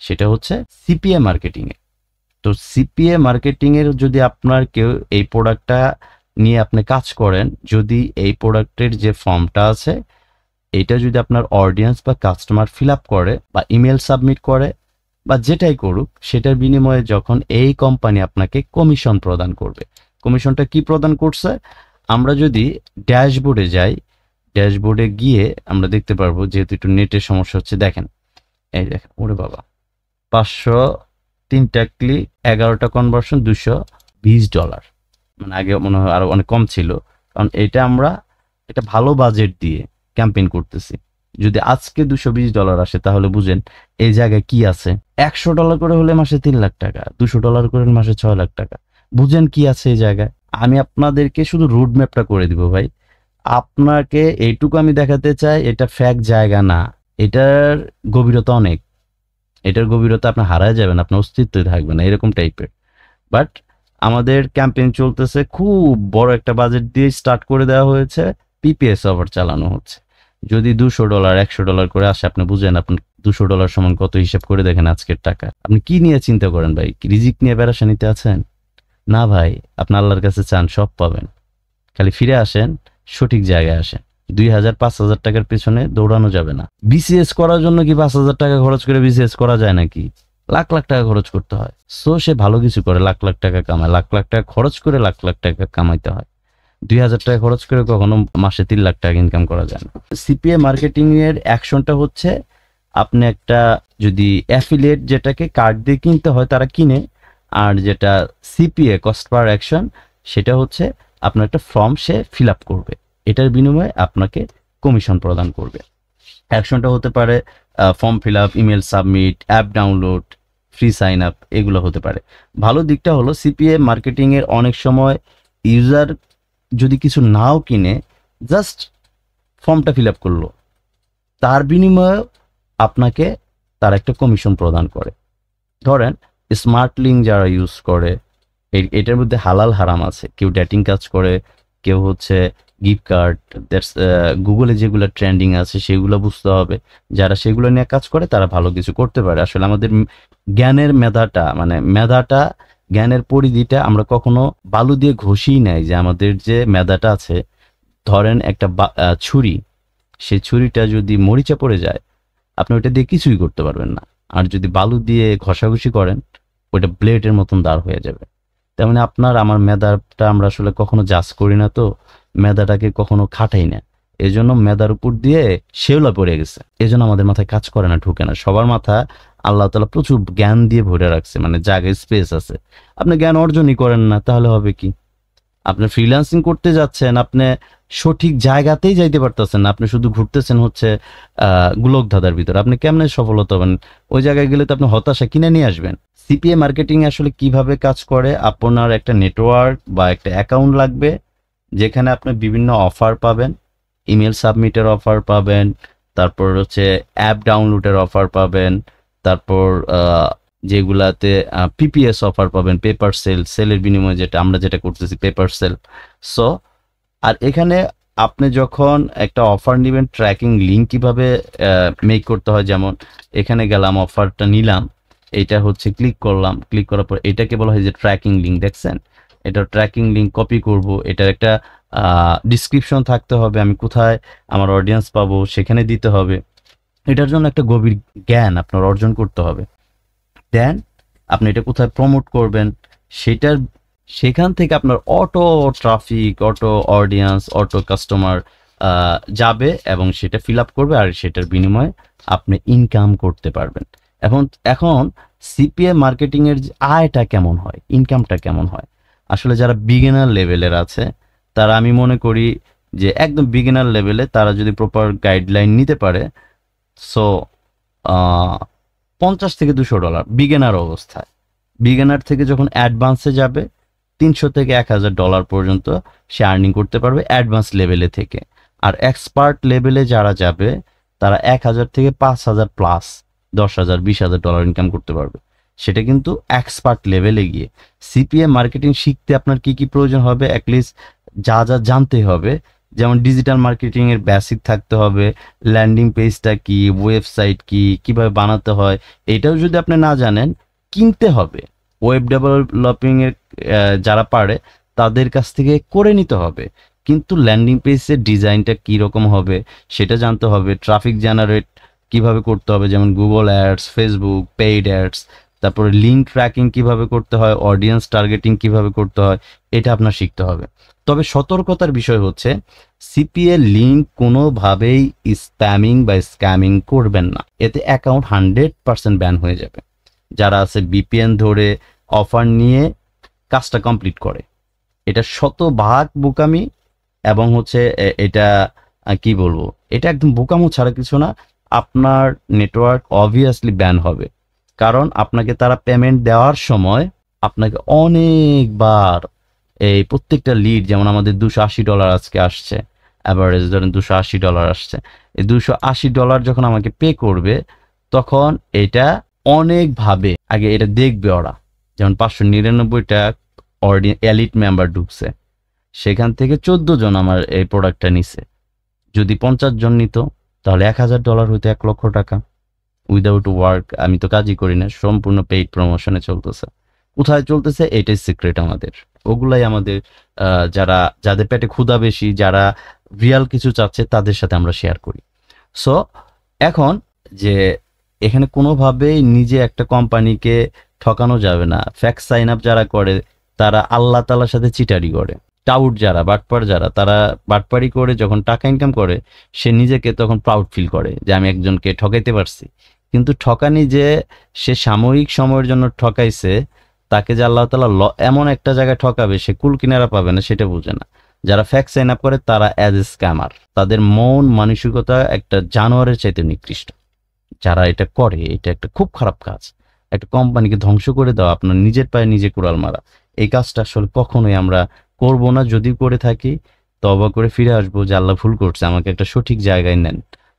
সেটা হচ্ছে সিপিএ মার্কেটিং এ। তো সিপিএ মার্কেটিং এর যদি আপনার কেউ এই প্রোডাক্টটা নিয়ে আপনি কাজ করেন, যদি এই প্রোডাক্টের যে ফর্মটা আছে এটা যদি আপনার অডিয়েন্স বা কাস্টমার ফিল আপ করে বা ইমেল সাবমিট করে বা যেটাই করুক, সেটার বিনিময়ে যখন এই কোম্পানি আপনাকে কমিশন প্রদান করবে। কমিশনটা কি প্রদান করছে? আমরা যদি ড্যাশবোর্ডে যাই, ড্যাশবোর্ডে গিয়ে আমরা দেখতে পারবো, যেহেতু একটু নেটের সমস্যা হচ্ছে। দেখেন, এই দেখেন, ওরে বাবা, 503টা ক্লিক, 11টা কনভার্সন, $220। মানে আগে মনে হয় আরো অনেক কম ছিল, কারণ এটা আমরা এটা ভালো বাজেট দিয়ে ক্যাম্পেইন করতেছি। যদি আজকে $220 আসে, তাহলে বুঝেন এই জায়গায় কি আছে। $100 করে হলে মাসে 3 লাখ টাকা, $200 করে মাসে 6 লাখ টাকা। বুঝেন কি আছে এই জায়গায়। আমি আপনাদেরকে শুধু রুট ম্যাপটা করে দিব ভাই। আপনাকে এইটুকু আমি দেখাতে চাই, এটা ফ্যাক্ট জায়গা না, এটার গভীরতা অনেক। এটার গভীরতা আপনি হারায় যাবেন, আপনার অস্তিত্বই থাকবে না, এরকম টাইপের। বাট আমাদের ক্যাম্পেইন চলতেছে, খুব বড় একটা বাজেট দিয়ে স্টার্ট করে দেওয়া হয়েছে, পিপিএস অফার চালানো হচ্ছে। যদি $200 $100 করে আসে, আপনি বুঝেন আপনার $200 সমান কত, হিসাব করে দেখেন আজকের টাকা। আপনি কি নিয়ে চিন্তা করেন ভাই? রিজিক নিয়ে পেরেশানিতে আছেন? না ভাই, আপনি আল্লাহর কাছে চান, সব পাবেন। খালি ফিরে আসেন, সঠিক জায়গায় আসেন। 2,000-5,000 টাকার পেছনে দৌড়ানো যাবে না। বিসিএস করার জন্য কি 5,000 টাকা খরচ করে বিসিএস করা যায় নাকি? লাখ লাখ টাকা খরচ করতে হয়। সো সে ভালো কিছু করে লাখ লাখ টাকা কামায়, লাখ লাখ টাকা খরচ করে লাখ লাখ টাকা কামাইতে হয়। 2,000 টাকা খরচ করে কখনো মাসে 3 লাখ টাকা ইনকাম করা যায় না। সিপিএ মার্কেটিং এর অ্যাকশনটা হচ্ছে, আপনি একটা যদি অ্যাফিলিয়েট, যেটাকে কার্ড দিয়ে কিনতে হয় তারা কিনে, আর যেটা সিপিএ কস্ট পার অ্যাকশন, সেটা হচ্ছে আপনার একটা ফর্ম সে ফিল আপ করবে, এটার বিনিময়ে আপনাকে কমিশন প্রদান করবে। অ্যাকশনটা হতে পারে form fill up, email submit, app download, free sign up, এগুলো হতে পারে। ভালো দিকটা হলো সিপিএ মার্কেটিংয়ের অনেক সময় ইউজার যদি কিছু নাও কিনে, জাস্ট ফর্মটা ফিল আপ করলো, তার বিনিময়ে আপনাকে তার একটা কমিশন প্রদান করে। ধরেন স্মার্ট লিঙ্ক যারা ইউজ করে, এটার মধ্যে হালাল হারাম আছে। কেউ ডেটিং কাজ করে, কেউ হচ্ছে গিফট কার্ড, দ্যাটস গুগলে যেগুলো ট্রেন্ডিং আছে সেগুলো বুঝতে হবে। যারা সেগুলো নিয়ে কাজ করে তারা ভালো কিছু করতে পারে। আসলে আমাদের জ্ঞানের মেধাটা জ্ঞানের পরিধিটা আমরা কখনো বালু দিয়ে ঘষিই নাই। যে আমাদের যে মেধাটা আছে, ধরেন একটা ছুরি, সেই ছুরিটা যদি মরিচা পড়ে যায় আপনি ওইটা দিয়ে কিছুই করতে পারবেন না। আর যদি বালু দিয়ে ঘষাঘষি করেন ওইটা ব্লেডের মতন দাঁড় হয়ে যাবে। তেমনি আপনার আমার মেধাটা আমরা আসলে কখনো জাজ করি না, তো মেধাটাকে কখনো খাটাই না। এই জন্য মেধার উপর দিয়ে শেওলা পড়ে গেছে, এই জন্য আমাদের মাথায় কাজ করে না, ঢুকে না। সবার মাথা আল্লাহ তাআলা প্রচুর জ্ঞান দিয়ে ভরে রাখছে, জায়গায় স্পেস আছে। আপনি জ্ঞান অর্জনই করেন না, তাহলে হবে কি? আপনি ফ্রিল্যান্সিং করতে যাচ্ছেন, আপনি সঠিক জায়গাতেই যাইতে পারতেছেন না, আপনি শুধু ঘুরতেছেন হচ্ছে গোলক ধাঁধার ভিতরে। আপনি কেমনে সফলতা হবেন? ওই জায়গায় গেলে তো আপনি হতাশা কিনে নিয়ে আসবেন। সিপিএ মার্কেটিং আসলে কিভাবে কাজ করে, আপনার একটা নেটওয়ার্ক বা একটা অ্যাকাউন্ট লাগবে, যেখানে আপনি বিভিন্ন অফার পাবেন, ইমেল সাবমিটের অফার পাবেন, তারপর হচ্ছে অ্যাপ ডাউনলোডের অফার পাবেন, তারপর যেগুলাতে পিপিএস অফার পাবেন, পেপার সেলের বিনিময়ে আমরা যেটা করতেছি পেপার সেল। সো আর এখানে আপনি যখন একটা অফার নেবেন, ট্র্যাকিং লিঙ্ক কিভাবে মেক করতে হয়, যেমন এখানে গেলাম, অফারটা নিলাম, এটা হচ্ছে ক্লিক করলাম, ক্লিক করার পর এটাকে বলা হয় যে ট্র্যাকিং লিঙ্ক। দেখছেন, এটা ট্র্যাকিং লিঙ্ক কপি করব, এটার একটা ডিসক্রিপশন থাকতে হবে, আমি কোথায় আমার অডিয়েন্স পাবো সেখানে দিতে হবে। এটার জন্য একটা গভীর জ্ঞান আপনার অর্জন করতে হবে। দেন আপনি এটা কোথায় প্রমোট করবেন, সেখান থেকে আপনার auto traffic, auto audience, auto customer যাবে এবং সেটা ফিল আপ করবে, আর সেটার বিনিময়ে আপনি ইনকাম করতে পারবেন। এখন সিপিএ মার্কেটিংয়ের আয়টা কেমন হয়, ইনকামটা কেমন হয়? আসলে যারা বিগিনার লেভেলের আছে তারা, আমি মনে করি যে একদম বিগিনার লেভেলে তারা যদি প্রপার গাইডলাইন নিতে পারে, সো $50 থেকে $200 বিগিনার অবস্থায়। বিগিনার থেকে যখন অ্যাডভান্সে যাবে $300 থেকে $1000 পর্যন্ত সে আর্নিং করতে পারবে অ্যাডভান্স লেভেলে থেকে। আর এক্সপার্ট লেভেলে যারা যাবে তারা 1000 থেকে 5000 প্লাস $10,000 $20,000 ইনকাম করতে পারবে। সেটা কিন্তু এক্সপার্ট লেভেলে গিয়ে। সিপিএ মার্কেটিং শিখতে আপনার কি কি প্রয়োজন হবে, অ্যাটলিস্ট যা জানতে হবে, যেমন ডিজিটাল মার্কেটিং এর বেসিক থাকতে হবে, ল্যান্ডিং পেজটা কি, ওয়েবসাইট কি, কিভাবে বানাতে হয়, এটাও যদি আপনি না জানেন কিনতে হবে। ওয়েব ডেভেলপিং এর যারা পারে তাদের কাছ থেকে করে নিতে হবে, কিন্তু ল্যান্ডিং পেজের ডিজাইনটা কি রকম হবে সেটা জানতে হবে। ট্রাফিক জেনারেট কিভাবে করতে হবে, যেমন Google ads, Facebook paid ads, তারপরে লিঙ্ক ট্র্যাকিং কিভাবে করতে হয়, অডিয়েন্স টার্গেটিং কিভাবে করতে হয়, এটা আপনার শিখতে হবে। তবে সতর্কতার বিষয় হচ্ছে সিপিএ লিঙ্ক কোনোভাবেই স্প্যামিং বা স্ক্যামিং করবেন না, এতে অ্যাকাউন্ট 100% ব্যান হয়ে যাবে। যারা আছে বিপিএন ধরে অফার নিয়ে কাজটা কমপ্লিট করে, এটা 100% বোকামি, এবং হচ্ছে এটা কি বলবো, এটা একদম বোকামো ছাড়া কিছু না। আপনার নেটওয়ার্ক অবভিয়াসলি ব্যান হবে, কারণ আপনাকে তারা পেমেন্ট দেওয়ার সময় আপনাকে অনেকবার এই প্রত্যেকটা লিড, যেমন আমাদের $280 আজকে আসছে, অ্যাভারেজ ধরেন $280 আসছে, এই $280 যখন আমাকে পে করবে তখন এটা অনেকভাবে আগে এটা দেখবে ওরা। যেমন 599টা এলিট মেম্বার ঢুকছে, সেখান থেকে 14 জন আমার এই প্রোডাক্টটা নিছে। যদি 50 জন নিত তাহলে $1000 হইতো, $1,00,000 উইদাউট ওয়ার্ক। আমি তো কাজই করি না, সম্পূর্ণ পেইড প্রমোশনে চলতেছে। কোথায় চলতেছে এটাই সিক্রেট আমাদের, ওগুলাই আমাদের যাদের পেটে ক্ষুধা বেশি, যারা রিয়াল কিছু চাচ্ছে তাদের সাথে আমরা শেয়ার করি। সো এখন যে এখানে কোনোভাবেই নিজে একটা কোম্পানিকে ঠকানো যাবে না। ফ্যাক্ট সাইন আপ যারা করে তারা আল্লাহ তাআলার সাথে চিটারি করে। টাউট যারা, বাটপার যারা, তারা বাটপারি করে যখন টাকা ইনকাম করে সে নিজেকে তখন প্রাউড ফিল করে যে আমি একজনকে ঠকাইতে পারছি। কিন্তু ঠকানি যে সে সাময়িক সময়ের জন্য ঠকাইছে, তাকে যে আল্লাহ তাআলা এমন একটা জায়গায় ঠকাবে সে কুল কিনারা পাবে না সেটা বুঝে না। যারা ফেক সাইন আপ করে তারা অ্যাজ এ স্ক্যামার, তাদের মন মানসিকতা একটা জানোয়ারের চাইতে নিকৃষ্ট। যারা এটা করে এটা একটা খুব খারাপ কাজ, একটা কোম্পানিকে ধ্বংস করে দেওয়া, আপনার নিজের পায়ে নিজে কুড়াল মারা। এই কাজটা আসলে কখনোই আমরা করব না। যদি করে থাকি তওবা করে ফিরে আসবো যে আল্লাহ ভুল করছে, আমাকে একটা সঠিক জায়গায় নেন।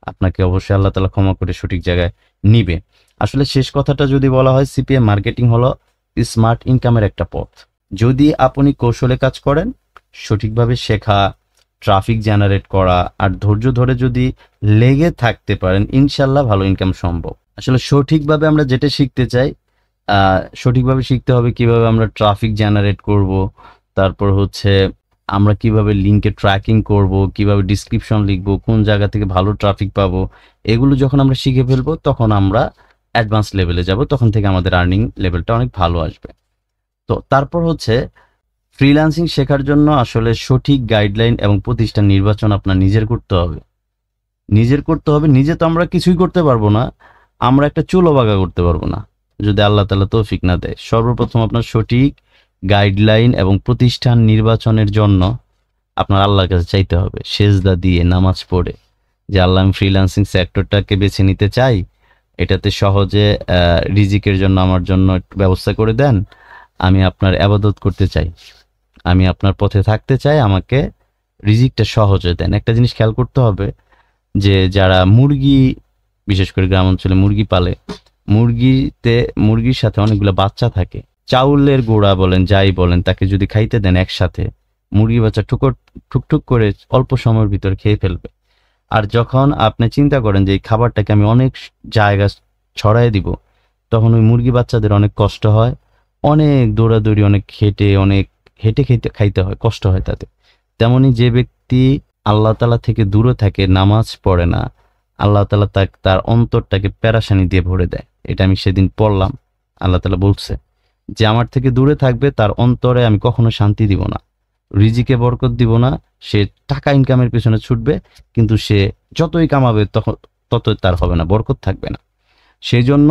আপনাকে অবশ্যই আল্লাহ তাআলা ক্ষমা করে সঠিক জায়গায় নিবে। আসলে শেষ কথাটা যদি বলা হয়, সিপিএম মার্কেটিং হলো স্মার্ট ইনকামের একটা পথ। যদি আপনি কৌশলে কাজ করেন, সঠিকভাবে শেখা, ট্রাফিক জেনারেট করা আর ধৈর্য ধরে যদি লেগে থাকতে পারেন, ইনশাল্লাহ ভালো ইনকাম সম্ভব। আসলে সঠিকভাবে আমরা যেটা শিখতে চাই, সঠিকভাবে শিখতে হবে কিভাবে আমরা ট্রাফিক জেনারেট করব, তারপর হচ্ছে আমরা কিভাবে লিঙ্কে ট্র্যাকিং করব, কিভাবে ডিসক্রিপশন লিখবো, কোন জায়গা থেকে ভালো ট্রাফিক পাবো। এগুলো যখন আমরা শিখে ফেলবো তখন আমরা অ্যাডভান্স লেভেলে যাব, তখন থেকে আমাদের আর্নিং লেভেলটা অনেক ভালো আসবে। তো তারপর হচ্ছে ফ্রিল্যান্সিং শেখার জন্য আসলে সঠিক গাইডলাইন এবং প্রতিষ্ঠান নির্বাচন আপনার নিজের করতে হবে। নিজে তো আমরা কিছুই করতে পারবো না, আমরা একটা চুলো বাগা করতে পারবো না যদি আল্লাহ তাআলা তৌফিক না দেয়। সর্বপ্রথম আপনার সঠিক গাইডলাইন এবং প্রতিষ্ঠান নির্বাচনের জন্য আপনার আল্লাহর কাছে চাইতে হবে, সেজদা দিয়ে নামাজ পড়ে, যে আল্লাহ আমি ফ্রিল্যান্সিং সেক্টরটাকে বেছে নিতে চাই, এটাতে সহজে রিজিকের জন্য আমার জন্য একটু ব্যবস্থা করে দেন, আমি আপনার ইবাদত করতে চাই, আমি আপনার পথে থাকতে চাই, আমাকে রিজিকটা সহজে দেন। একটা জিনিস খেয়াল করতে হবে যে যারা মুরগি, বিশেষ করে গ্রাম অঞ্চলে মুরগি পালে, মুরগির সাথে অনেকগুলো বাচ্চা থাকে, চাউলের গোড়া বলেন যাই বলেন তাকে যদি খাইতে দেন একসাথে, মুরগি বাচ্চা ঠুকঠুক করে অল্প সময়ের ভিতর খেয়ে ফেলবে। আর যখন আপনি চিন্তা করেন যে এই খাবারটাকে আমি অনেক জায়গা ছড়াই দিব, তখন ওই মুরগি বাচ্চাদের অনেক কষ্ট হয়, অনেক দৌড়াদৌড়ি, অনেক হেঁটে খাইতে হয়, কষ্ট হয় তাতে। তেমনি যে ব্যক্তি আল্লাহ তাআলা থেকে দূরে থাকে, নামাজ পড়ে না, আল্লাহ তাআলা তার অন্তরটাকে পেরেশানি দিয়ে ভরে দেয়। এটা আমি সেদিন পড়লাম, আল্লাহ তাআলা বলছে যে আমার থেকে দূরে থাকবে তার অন্তরে আমি কখনো শান্তি দিব না, রিজিকে বরকত দিব না। সে টাকা ইনকামের পেছনে ছুটবে, কিন্তু সে যতই কামাবে ততই তার হবে না, বরকত থাকবে না। সেই জন্য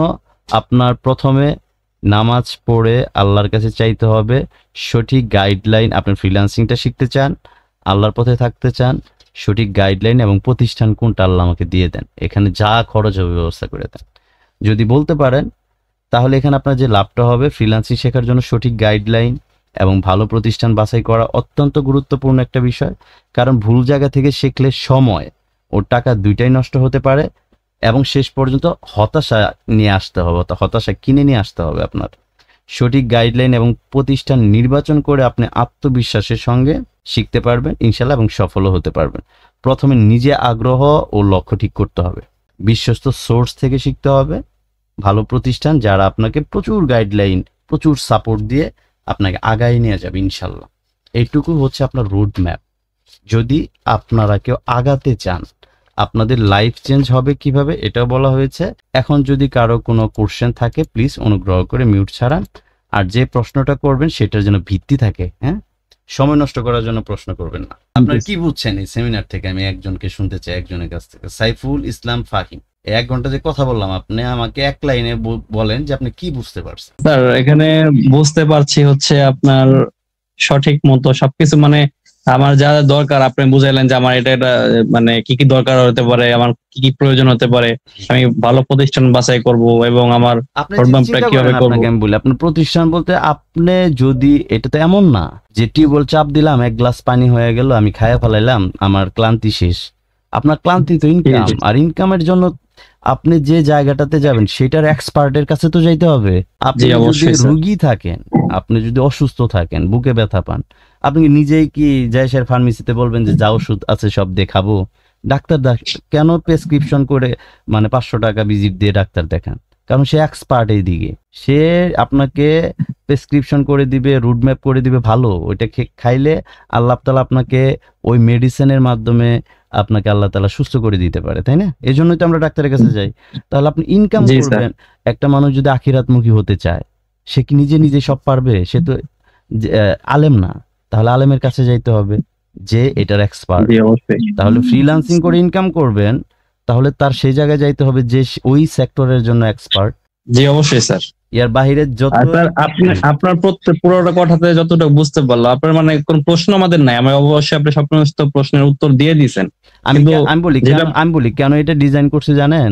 আপনার প্রথমে নামাজ পড়ে আল্লাহর কাছে চাইতে হবে সঠিক গাইডলাইন। আপনি ফ্রিল্যান্সিংটা শিখতে চান, আল্লাহর পথে থাকতে চান, সঠিক গাইডলাইন এবং প্রতিষ্ঠান কোনটা আল্লাহ আমাকে দিয়ে দেন, এখানে যা খরচ হবে ব্যবস্থা করে দেন। যদি বলতে পারেন তাহলে এখানে আপনার যে লাভটা হবে, ফ্রিল্যান্সিং শেখার জন্য সঠিক গাইডলাইন এবং ভালো প্রতিষ্ঠান বাছাই করা অত্যন্ত গুরুত্বপূর্ণ একটা বিষয়। কারণ ভুল জায়গা থেকে শিখলে সময় ও টাকা দুইটাই নষ্ট হতে পারে এবং শেষ পর্যন্ত হতাশা নিয়ে আসতে হবে, হতাশা কিনে নিয়ে আসতে হবে। আপনার সঠিক গাইডলাইন এবং প্রতিষ্ঠান নির্বাচন করে আপনি আত্মবিশ্বাসের সঙ্গে শিখতে পারবেন ইনশাল্লাহ, এবং সফলও হতে পারবেন। প্রথমে নিজে আগ্রহ ও লক্ষ্য ঠিক করতে হবে, বিশ্বস্ত সোর্স থেকে শিখতে হবে, ভালো প্রতিষ্ঠান যারা আপনাকে প্রচুর গাইডলাইন, প্রচুর সাপোর্ট দিয়ে আপনাকে আগায় নিয়ে যাবে ইনশাল্লাহ। এইটুকু হচ্ছে আপনার রোড ম্যাপ। যদি আপনারা কেউ আগাতে চান, আপনাদের লাইফ চেঞ্জ হবে কিভাবে এটাও বলা হয়েছে। এখন যদি কারো কোনো কোশ্চেন থাকে প্লিজ অনুগ্রহ করে মিউট ছাড়ান, আর যে প্রশ্নটা করবেন সেটার জন্য ভিত্তি থাকে, হ্যাঁ, সময় নষ্ট করার জন্য প্রশ্ন করবেন না। আপনারা কি বুঝছেন এই সেমিনার থেকে? আমি একজনকে শুনতে চাই, একজনের কাছ থেকে। সাইফুল ইসলাম ফাহিম, 1 ঘন্টা যে কথা বললাম, আপনি আমাকে এক লাইনে বলেন যে আপনি কি বুঝতে পারছেন। স্যার এখানে বুঝতে পারছি হচ্ছে আপনার সঠিক মতো সবকিছু, মানে আমার যা দরকার আপনি বুঝাইলেন যে আমার এটা মানে কি কি দরকার হতে পারে, আমার কি কি প্রয়োজন হতে পারে, আমি ভালো প্রতিষ্ঠান বাছাই করব এবং আমার রোডম্যাপটা কিভাবে করব। আপনাকে আমি বলি, আপনার প্রতিষ্ঠান বলতে আপনি যদি, এটা তো এমন না যে টিউবওয়েল চাপ দিলাম 1 গ্লাস পানি হয়ে গেল, আমি খাইয়া ফেলাইলাম, আমার ক্লান্তি শেষ। আপনার ক্লান্তি তো ইনকাম, আর ইনকামের জন্য আপনি যে জায়গাটাতে যাবেন সেটার এক্সপার্টের কাছে তো যাইতে হবে। আপনি যদি রোগী থাকেন, আপনি যদি অসুস্থ থাকেন, বুকে ব্যথা পান, আপনি নিজেই কি জায়সের ফার্মেসিতে বলবেন যে যা ওষুধ আছে সব দেখাবো? ডাক্তার কেন প্রেসক্রিপশন করে মানে 500 টাকা ভিজিট দিয়ে ডাক্তার দেখান? কারণ সে এক্সপার্ট এই দিকে, সে আপনাকে প্রেসক্রিপশন করে দিবে, রুটম্যাপ করে দিবে ভালো, ওইটা খাইলে আল্লাহ তাআলা আপনাকে ওই মেডিসিনের মাধ্যমে আপনাকে আল্লাহ তাআলা সুস্থ করে দিতে পারে, তাই না? এই জন্যই তো আমরা ডাক্তারের কাছে যাই। তাহলে আপনি ইনকাম করবেন। একটা মানুষ যদি আখিরাতমুখী হতে চায়, সে কি নিজে সব পারবে? সে তো আলেম না, তাহলে আলেমের কাছে যাইতে হবে যে এটার এক্সপার্ট। তাহলে ফ্রিল্যান্সিং করে ইনকাম করবেন, তাহলে তার সেই জায়গায় যাইতে হবে যে ওই সেক্টরের জন্য এক্সপার্ট। জি অবশ্যই স্যার। ইয়ার বাইরে যত আপনার আপনার প্রত্যেক পুরোটা কথাতে যতটা বুঝতে পারলাম, আপনার মানে কোন প্রশ্ন আমাদের নাই, আমি অবশ্যই আপনি সমস্ত প্রশ্নের উত্তর দিয়ে দিয়েছেন। আমি বলি কেন এটা ডিজাইন করছি জানেন?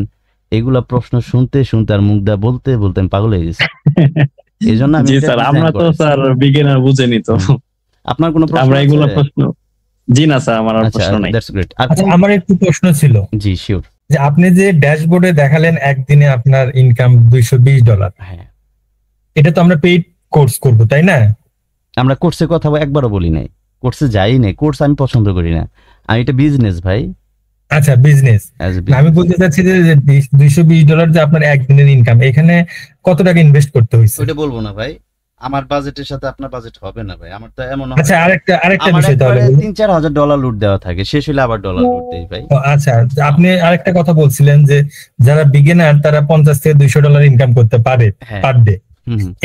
এগুলা প্রশ্ন শুনতে শুনতে আর মুখ দা বলতে বলতে আমি পাগল হয়ে গেছি। এই জন্য আমি স্যার আমরা তো স্যার বিগিনার বুঝেনি তো। আপনার কোনো প্রশ্ন? আমরা এগুলো প্রশ্ন, জি না স্যার আমার প্রশ্ন নাই। That's great. আচ্ছা আমার একটু প্রশ্ন ছিল। জি শিওর। যে আপনি যে ড্যাশবোর্ডে দেখালেন একদিনে আপনার ইনকাম $220, হ্যাঁ এটা তো আমরা পেইড কোর্স করব তাই না? আমরা কোর্সের কথা একবারও বলি নাই, কোর্সে যাই নাই, কোর্স আমি পছন্দ করি না, আমি এটা বিজনেস ভাই। আচ্ছা বিজনেস, আমি বলতে চাচ্ছি যে $220 যে আপনার একদিনের ইনকাম, এখানে কত টাকা ইনভেস্ট করতে হয়েছে? ওইটা বলবো না ভাই, আমার বাজেটের সাথে আপনার বাজেট হবে না ভাই। আমার তো এমন আচ্ছা আরেকটা বিষয় তাহলে $3-4 লুট দেওয়া থাকে, শেষ হলে আবার ডলার লুট দেই ভাই। আচ্ছা আপনি আরেকটা কথা বলছিলেন যে যারা বিগিনার তারা $50 থেকে $200 ইনকাম করতে পারে পার ডে,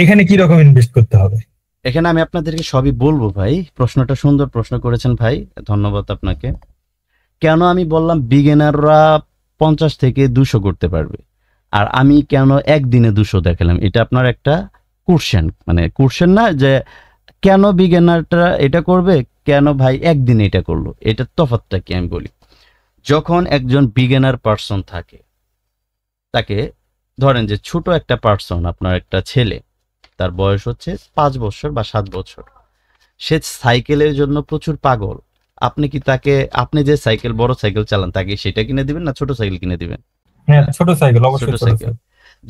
এখানে কি রকম ইনভেস্ট করতে হবে? এখানে আমি আপনাদেরকে সবই বলবো ভাই। প্রশ্নটা সুন্দর প্রশ্ন করেছেন ভাই, ধন্যবাদ আপনাকে। কেন আমি বললাম বিগিনাররা 50 থেকে 200 করতে পারবে, আর আমি কেন একদিনে 200 দেখালাম, এটা আপনার একটা কোশ্চেন, মানে কোশ্চেন না যে কেন বিগিনারটা এটা করবে, কেন ভাই একদিনে এটা করলো, এটার তফাৎটা কি আমি বলি। যখন একজন বিগিনার পারসন থাকে, তাকে ধরেন যে ছোট একটা পারসন, আপনার একটা ছেলে, তার বয়স হচ্ছে 5 বছর বা 7 বছর, সে সাইকেলের জন্য প্রচুর পাগল। আপনি কি তাকে, আপনি যে সাইকেল বড় সাইকেল চালান, তাকে সেটা কিনে দিবেন না ছোট সাইকেল কিনে দিবেন? হ্যাঁ ছোট সাইকেল, অবশ্যই ছোট সাইকেল।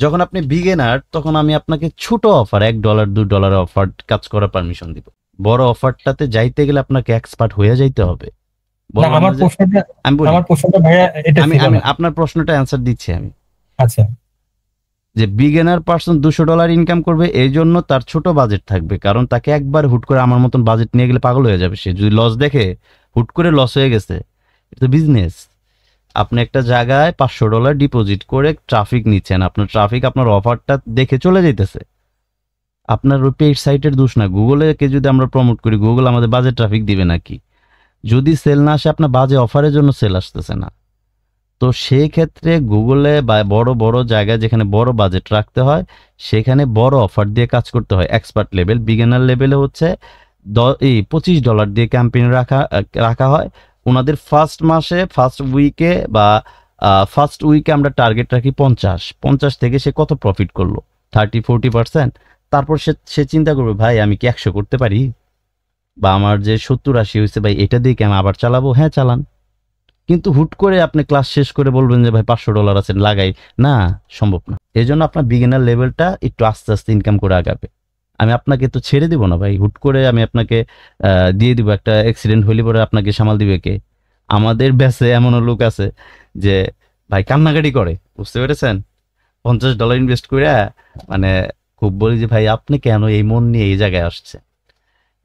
যখন আপনি বিগিনার, তখন আমি আপনাকে ছোট অফার $1 $2 অফার কাজ করার পারমিশন দিব। বড় অফারটাতে যাইতে গেলে আপনাকে এক্সপার্ট হয়ে যাইতে হবে। আপনার প্রশ্নটা অ্যান্সার দিচ্ছি আমি। আচ্ছা, যে বিগিনার পারসন $200 ইনকাম করবে, এই জন্য তার ছোট বাজেট থাকবে, কারণ তাকে একবার হুট করে আমার মতন বাজেট নিয়ে গেলে পাগল হয়ে যাবে। সে যদি লস দেখে, হুট করে লস হয়ে গেছে, এটা বিজনেস। আপনি একটা জায়গায় $500 ডিপোজিট করে ট্রাফিক নিচ্ছেন, আপনার ট্রাফিক আপনার অফারটা দেখে চলে যাইতেছে, আপনার ওই পেইড সাইটের দোষ না। গুগলকে যদি আমরা প্রমোট করি, গুগল আমাদের বাজে ট্রাফিক দিবে নাকি? যদি সেল না আসে, আপনার বাজে অফারের জন্য সেল আসতেছে না। তো সেই ক্ষেত্রে গুগলে বা বড় বড় জায়গায় যেখানে বড় বাজেট রাখতে হয়, সেখানে বড় অফার দিয়ে কাজ করতে হয়। এক্সপার্ট লেভেল, বিগিনার লেভেলে হচ্ছে $25 দিয়ে ক্যাম্পেইন রাখা হয়। ওনাদের ফার্স্ট মাসে, ফার্স্ট উইকে বা ফার্স্ট উইকে আমরা টার্গেট রাখি 50 থেকে সে কত প্রফিট করলো, 30-40%। তারপর সে চিন্তা করবে, ভাই আমি কি 100 করতে পারি, বা আমার যে 70-80 হয়েছে ভাই, এটা দিয়ে কি আমি আবার চালাবো? হ্যাঁ চালান। কিন্তু হুট করে আপনি ক্লাস শেষ করে বলবেন যে ভাই $500 আছে লাগাই, না, সম্ভব না। এই জন্য আপনার বিগিনার লেভেলটা একটু আস্তে আস্তে ইনকাম করে আগাবে। আমি আপনাকে তো ছেড়ে দিব না ভাই, হুট করে আমি আপনাকে দিয়ে দিব। একটা অ্যাক্সিডেন্ট হইলে পরে আপনাকে সামাল দিবে কে? আমাদের ব্যাচে এমনও লোক আছে যে ভাই কান্নাকাটি করে, বুঝতে পেরেছেন? $50 ইনভেস্ট করে মানে খুব বলি যে ভাই আপনি কেন এই মন নিয়ে এই জায়গায় আসছে?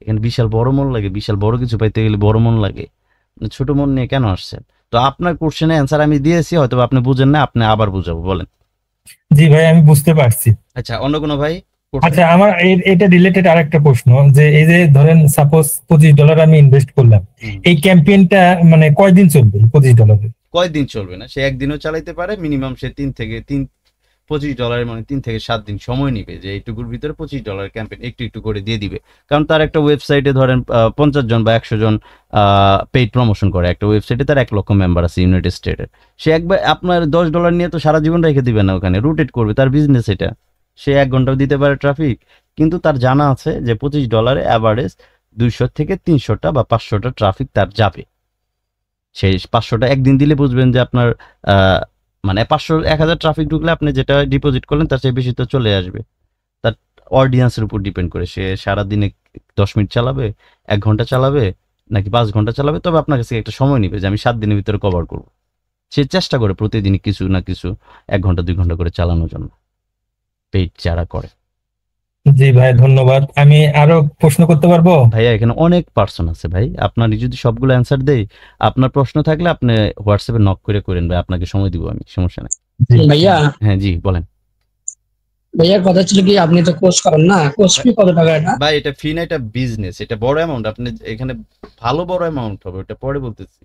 এখানে বিশাল বড় মন লাগে, বিশাল বড় কিছু পাইতে গেলে বড় মন লাগে, ছোট মন নিয়ে কেন আসছেন? তো আপনার কোশ্চেনে অ্যান্সার আমি দিয়েছি, হয়তো আপনি বুঝেন না, আপনি আবার বুঝাবো, বলেন। জি ভাই আমি বুঝতে পারছি। আচ্ছা অন্য কোনো ভাই? আচ্ছা আমার এটা রিলেটেড আরেকটা প্রশ্ন, যে এই যে ধরেন সাপোজ $25 আমি ইনভেস্ট করলাম, এই ক্যাম্পেইনটা মানে কয়দিন চলবে? $25 কয়দিন চলবে না, সে একদিনও চালাইতে পারে। মিনিমাম সে $25 মানে 3 থেকে 7 দিন সময় নিবে, যে এইটুকুর ভিতরে $25 ক্যাম্পেইন একটু একটু করে দিয়ে দিবে। কারণ তার একটা ওয়েবসাইটে ধরেন 50 জন বা 100 জন পেইড প্রমোশন করে একটা ওয়েবসাইটে, তার 1 লক্ষ মেম্বার আছে ইউনাইটেড স্টেটের। সে একবার আপনার $10 নিয়ে তো সারা জীবন রেখে দিবে না, ওখানে রোটেট করবে, তার বিজনেস এটা। সে 1 ঘন্টাও দিতে পারে ট্রাফিক, কিন্তু তার জানা আছে যে $25 অ্যাভারেজ 200 থেকে 300টা বা 500টা ট্রাফিক তার যাবে। সেই 500টা একদিন দিলে বুঝবেন যে আপনার মানে 500-1000 ট্রাফিক ঢুকলে আপনি যেটা ডিপোজিট করলেন তার চেয়ে বেশি তো চলে আসবে। তার অডিয়েন্সের উপর ডিপেন্ড করে, সে সারাদিনে 10 মিনিট চালাবে, 1 ঘন্টা চালাবে, নাকি 5 ঘন্টা চালাবে। তবে আপনার কাছে একটা সময় নিবে যে আমি 7 দিনের ভিতরে কভার করব। সে চেষ্টা করে প্রতিদিন কিছু না কিছু 1 ঘন্টা 2 ঘন্টা করে চালানোর জন্য, পেইড যারা করে। জি ভাই ধন্যবাদ। আমি আরো প্রশ্ন করতে পারবো? ভাইয়া এখানে অনেক পার্সন আছে ভাই, আপনার যদি সবগুলো অ্যান্সার দেই, আপনার প্রশ্ন থাকলে আপনি হোয়াটসঅ্যাপে নক করে করেন ভাই, আপনাকে সময় দিব আমি, সমস্যা নাই। ভাইয়া হ্যাঁ জি বলেন। ভাইয়া কথা ছিল কি, আপনি তো কোর্স করেন না, কোর্স ফি কত টাকা এটা? ভাই এটা ফি না, এটা বিজনেস, এটা বড় অ্যামাউন্ট। আপনি এখানে ভালো বড় অ্যামাউন্ট হবে, ওটা পরে বলতেছি।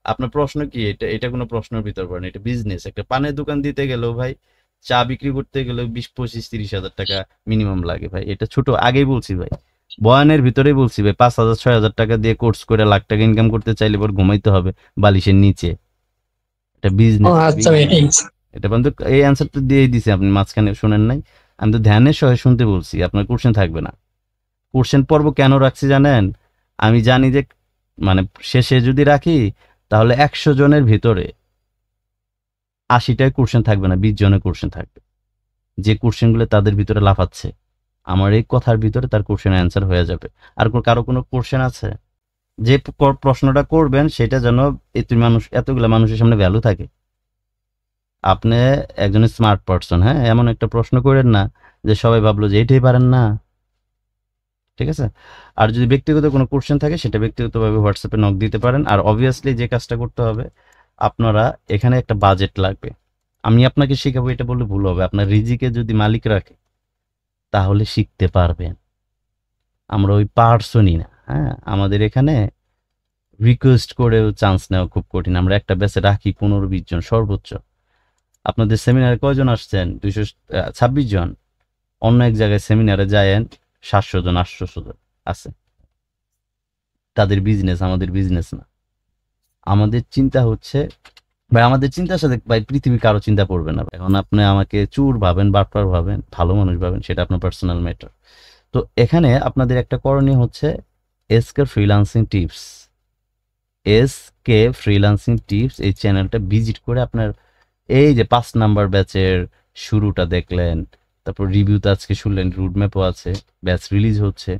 আপনার প্রশ্ন কি? এটা কোনো প্রশ্নের ভিতর পড়ে না, এটা বিজনেস। একটা পানের দোকান দিতে গেলেও ভাই চা বিক্রি করতে গেলে 20, 25, 30 হাজার টাকা মিনিমাম লাগে ভাই। এটা ছোট, আগেই বলছি ভাই, বয়ানের ভিতরেই বলছি ভাই। 5,000 6,000 টাকা দিয়ে কোর্স করে লাখ টাকা ইনকাম করতে চাইলে পর ঘুমাইতে হবে বালিশের নিচে। এটা ও বিজনেস। আচ্ছা ভাই, ঠিক আছে। এটা বন্ধু এই অ্যান্সার তো দিয়েই দিছি, আপনি মাঝখানে শুনেন নাই? আমি তো ধ্যানের সহে শুনতে বলছি, আপনার কোশ্চেন থাকবে না। কোশ্চেন পর্ব কেন রাখছি জানেন? আমি জানি যে মানে শেষে যদি রাখি তাহলে 100 জনের ভিতরে 80টায় কোশ্চেন থাকবে না, 20 জনের কোশ্চেন থাকবে। যে কোশ্চেনগুলো তাদের ভিতরে লাফাচ্ছে, আমার এই কথার ভিতরে তার কোশ্চেন অ্যান্সার হয়ে যাবে। আর কারো কোনো কোশ্চেন আছে? যে প্রশ্নটা করবেন সেটা যেন এতগুলা মানুষের সামনে ভ্যালু থাকে। আপনি একজন স্মার্ট পারসন, হ্যাঁ, এমন একটা প্রশ্ন করেন না যে সবাই ভাবলো যে এটাই পারেন না, ঠিক আছে? আর যদি ব্যক্তিগত কোনো কোশ্চেন থাকে সেটা ব্যক্তিগতভাবে হোয়াটসঅ্যাপে নক দিতে পারেন। আর অবভিয়াসলি যে কাজটা করতে হবে, আপনারা এখানে একটা বাজেট লাগবে। আমি আপনাকে শেখাবো এটা বললে ভুল হবে। আপনার রিজিকে যদি মালিক রাখে তাহলে শিখতে পারবেন। আমরা ওই পার্সনই না, হ্যাঁ, আমাদের এখানে রিকোয়েস্ট করেও চান্স নেওয়া খুব কঠিন। আমরা একটা ব্যাচে রাখি 15-20 জন সর্বোচ্চ। আপনাদের সেমিনারে কয়জন আসছেন? 226 জন। অন্য এক জায়গায় সেমিনারে যায়েন 700 জন 800 জন আছে। তাদের বিজনেস, আমাদের বিজনেস না। আমাদের চিন্তা হচ্ছে ভাই, আমাদের চিন্তার সাথে ভাই পৃথিবী কারো চিন্তা পড়বে না। এখন আপনি আমাকে চুর ভাবেন, বাটপার ভাবেন, ভালো মানুষ ভাবেন, সেটা আপনার পার্সোনাল ম্যাটার। তো এখানে আপনাদের একটা করণীয় হচ্ছে SK freelancing tips. SK freelancing tips এই চ্যানেলটা ভিজিট করে আপনার এই যে 5 নাম্বার ব্যাচের শুরুটা দেখলেন, তারপর রিভিউতে আজকে শুনলেন, রুটম্যাপও আছে, ব্যাচ রিলিজ হচ্ছে,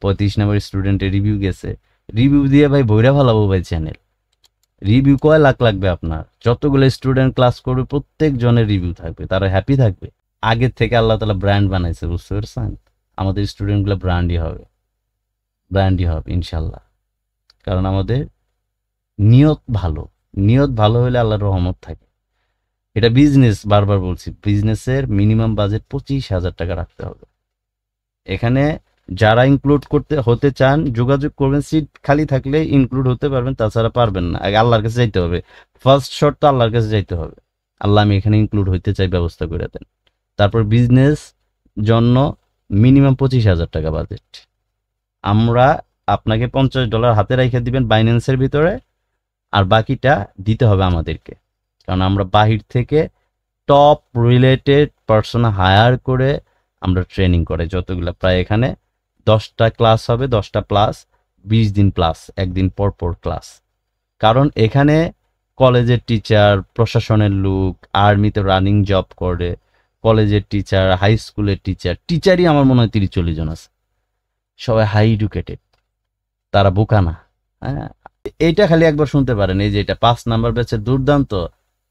35 নাম্বার স্টুডেন্টের রিভিউ গেছে। রিভিউ দিয়ে ভাই বইরা ভালাবো ভাই চ্যানেল। রিভিউ কয় লাখ লাগবে আপনার? যতগুলো স্টুডেন্ট ক্লাস করবে প্রত্যেক জনের রিভিউ থাকবে, তারা হ্যাপি থাকবে। আগের থেকে আল্লাহ তাআলা ব্র্যান্ড বানাইছে, বুঝতে পারছেন? আমাদের স্টুডেন্টগুলো ব্র্যান্ডই হবে ইনশাল্লাহ। কারণ আমাদের নিয়ত ভালো হলে আল্লাহর রহমত থাকে। এটা বিজনেস, বারবার বলছি, বিজনেসের মিনিমাম বাজেট 25,000 টাকা রাখতে হবে। এখানে যারা ইনক্লুড হতে চান যোগাযোগ করবেন। সিট খালি থাকলে ইনক্লুড হতে পারবেন, তাছাড়া পারবেন না। আগে আল্লাহর কাছে যাইতে হবে, ফার্স্ট শর্ত আল্লাহর কাছে যাইতে হবে। আল্লাহ, আমি এখানে ইনক্লুড হইতে চাই, ব্যবস্থা করে দেন। তারপর বিজনেস জন্য মিনিমাম 25,000 টাকা বাজেট। আমরা আপনাকে $50 হাতে রেখে দিবেন বাইন্যান্সের ভিতরে, আর বাকিটা দিতে হবে আমাদেরকে। কারণ আমরা বাহির থেকে টপ রিলেটেড পার্সন হায়ার করে আমরা ট্রেনিং করে যতগুলো, প্রায় এখানে 10টা ক্লাস হবে, 10টা প্লাস 20 দিন প্লাস, একদিন পর পর ক্লাস। কারণ এখানে কলেজের টিচার, প্রশাসনের লোক, আর্মিতে রানিং জব করে, কলেজের টিচার, হাই স্কুলের টিচারই আমার মনে হয় 30-40 জন আছে। সবাই হাই এডুকেটেড, তারা বোকা না। হ্যাঁ, এইটা খালি একবার শুনতে পারেন, এই যে এটা 5 নাম্বার ব্যাচের দুর্দান্ত,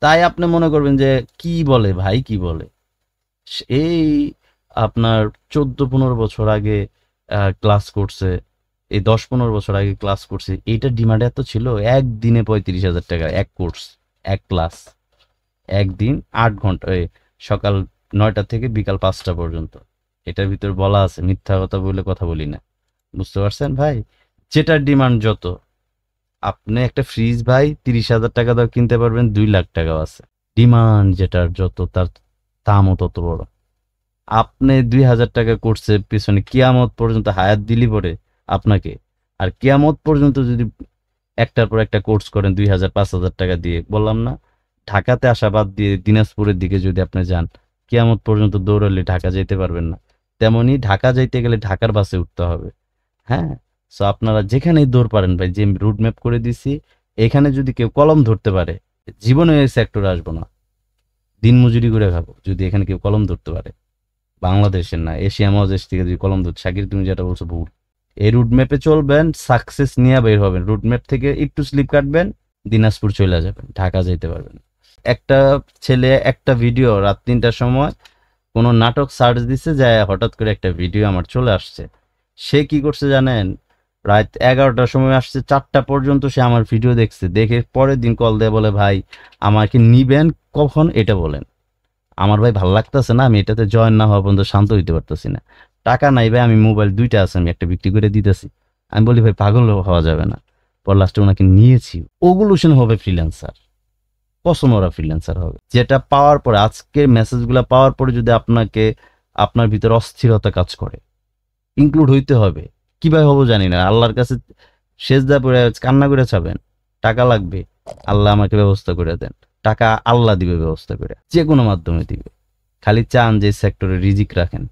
তাই আপনি মনে করবেন যে কি বলে ভাই, কি বলে। এই আপনার 14-15 বছর আগে ক্লাস করছে, এই 10-15 বছর আগে ক্লাস করছে, এইটার ডিমান্ড এত ছিল। একদিনে 35,000 টাকা এক কোর্স, এক ক্লাস, একদিন 8 ঘন্টা, সকাল 9টা থেকে বিকাল 5টা পর্যন্ত। এটার ভিতর বলা আছে, মিথ্যা কথা বলে কথা বলি না, বুঝতে পারছেন ভাই? যেটার ডিমান্ড যত, আপনি একটা ফ্রিজ ভাই 30,000 টাকা দাও কিনতে পারবেন, 2 লাখ টাকাও আছে। ডিমান্ড যেটার যত, তার দামও তত বড়। আপনি 2,000 টাকা কোর্সে পিছনে কিয়ামত পর্যন্ত হায়াত দিলি পরে আপনাকে, আর কিয়ামত পর্যন্ত যদি একটার পর একটা কোর্স করেন 2,000-5,000 টাকা দিয়ে, বললাম না, ঢাকাতে আসা বাদ দিয়ে দিনাজপুরের দিকে যদি আপনি যান, কিয়ামত পর্যন্ত দৌড়ালে ঢাকা যাইতে পারবেন না। তেমনি ঢাকা যাইতে গেলে ঢাকার বাসে উঠতে হবে। হ্যাঁ, সো আপনারা যেখানেই দৌড় পারেন ভাই, যে রুট ম্যাপ করে দিছি, এখানে যদি কেউ কলম ধরতে পারে, জীবনে এই সেক্টরে আসবো না, দিন মজুরি করে খাবো যদি এখানে কেউ কলম ধরতে পারে। বাংলাদেশের না, এশিয়া মহাদেশ থেকে যদি কলম ধরতে, শাকির তুমি যেটা বলছো ভুল। এই রুট ম্যাপে চলবেন, সাকসেস নিয়ে বের হবেন। রুট ম্যাপ থেকে একটু স্লিপ কাটবেন, দিনাজপুর চলে যাবেন, ঢাকা যাইতে পারবেন। একটা ছেলে একটা ভিডিও রাত 3টার সময় কোনো নাটক সার্চ দিছে, যায় হঠাৎ করে একটা ভিডিও আমার চলে আসছে। সে কি করছে জানেন? রাত 11টার সময় আসছে, 4টা পর্যন্ত সে আমার ভিডিও দেখছে, দেখে পরের দিন কল দিয়ে বলে, ভাই আমাকে নিবেন কখন এটা বলেন। আমার ভাই ভালো লাগতেছে না, আমি এটাতে জয়েন না হওয়া পর্যন্ত শান্ত হইতে পারতেছি না। টাকা নাই ভাই, আমি মোবাইল 2টা আছে, আমি একটা বিক্রি করে দিতেছি। আমি বলি ভাই পাগল হওয়া যাবে না। পর লাস্টে ওনাকে নিয়েছি। ওগুলো শুনে হবে ফ্রিল্যান্সার। কসম ওরা ফ্রিল্যান্সার হবে। যেটা পাওয়ার পরে, আজকে মেসেজগুলো পাওয়ার পরে যদি আপনার ভিতরে অস্থিরতা কাজ করে, ইনক্লুড হইতে হবে। কিভাবে হবো জানি না, আল্লাহর কাছে সেজদা পড়ে কান্না করে চাবেন, টাকা লাগবে, আল্লাহ আমাকে ব্যবস্থা করে দেন। টাকা আল্লাহ দিবে ব্যবস্থা করে, যে কোনো মাধ্যমে দিবে। খালি চান যে সেক্টরে রিজিক রাখেন,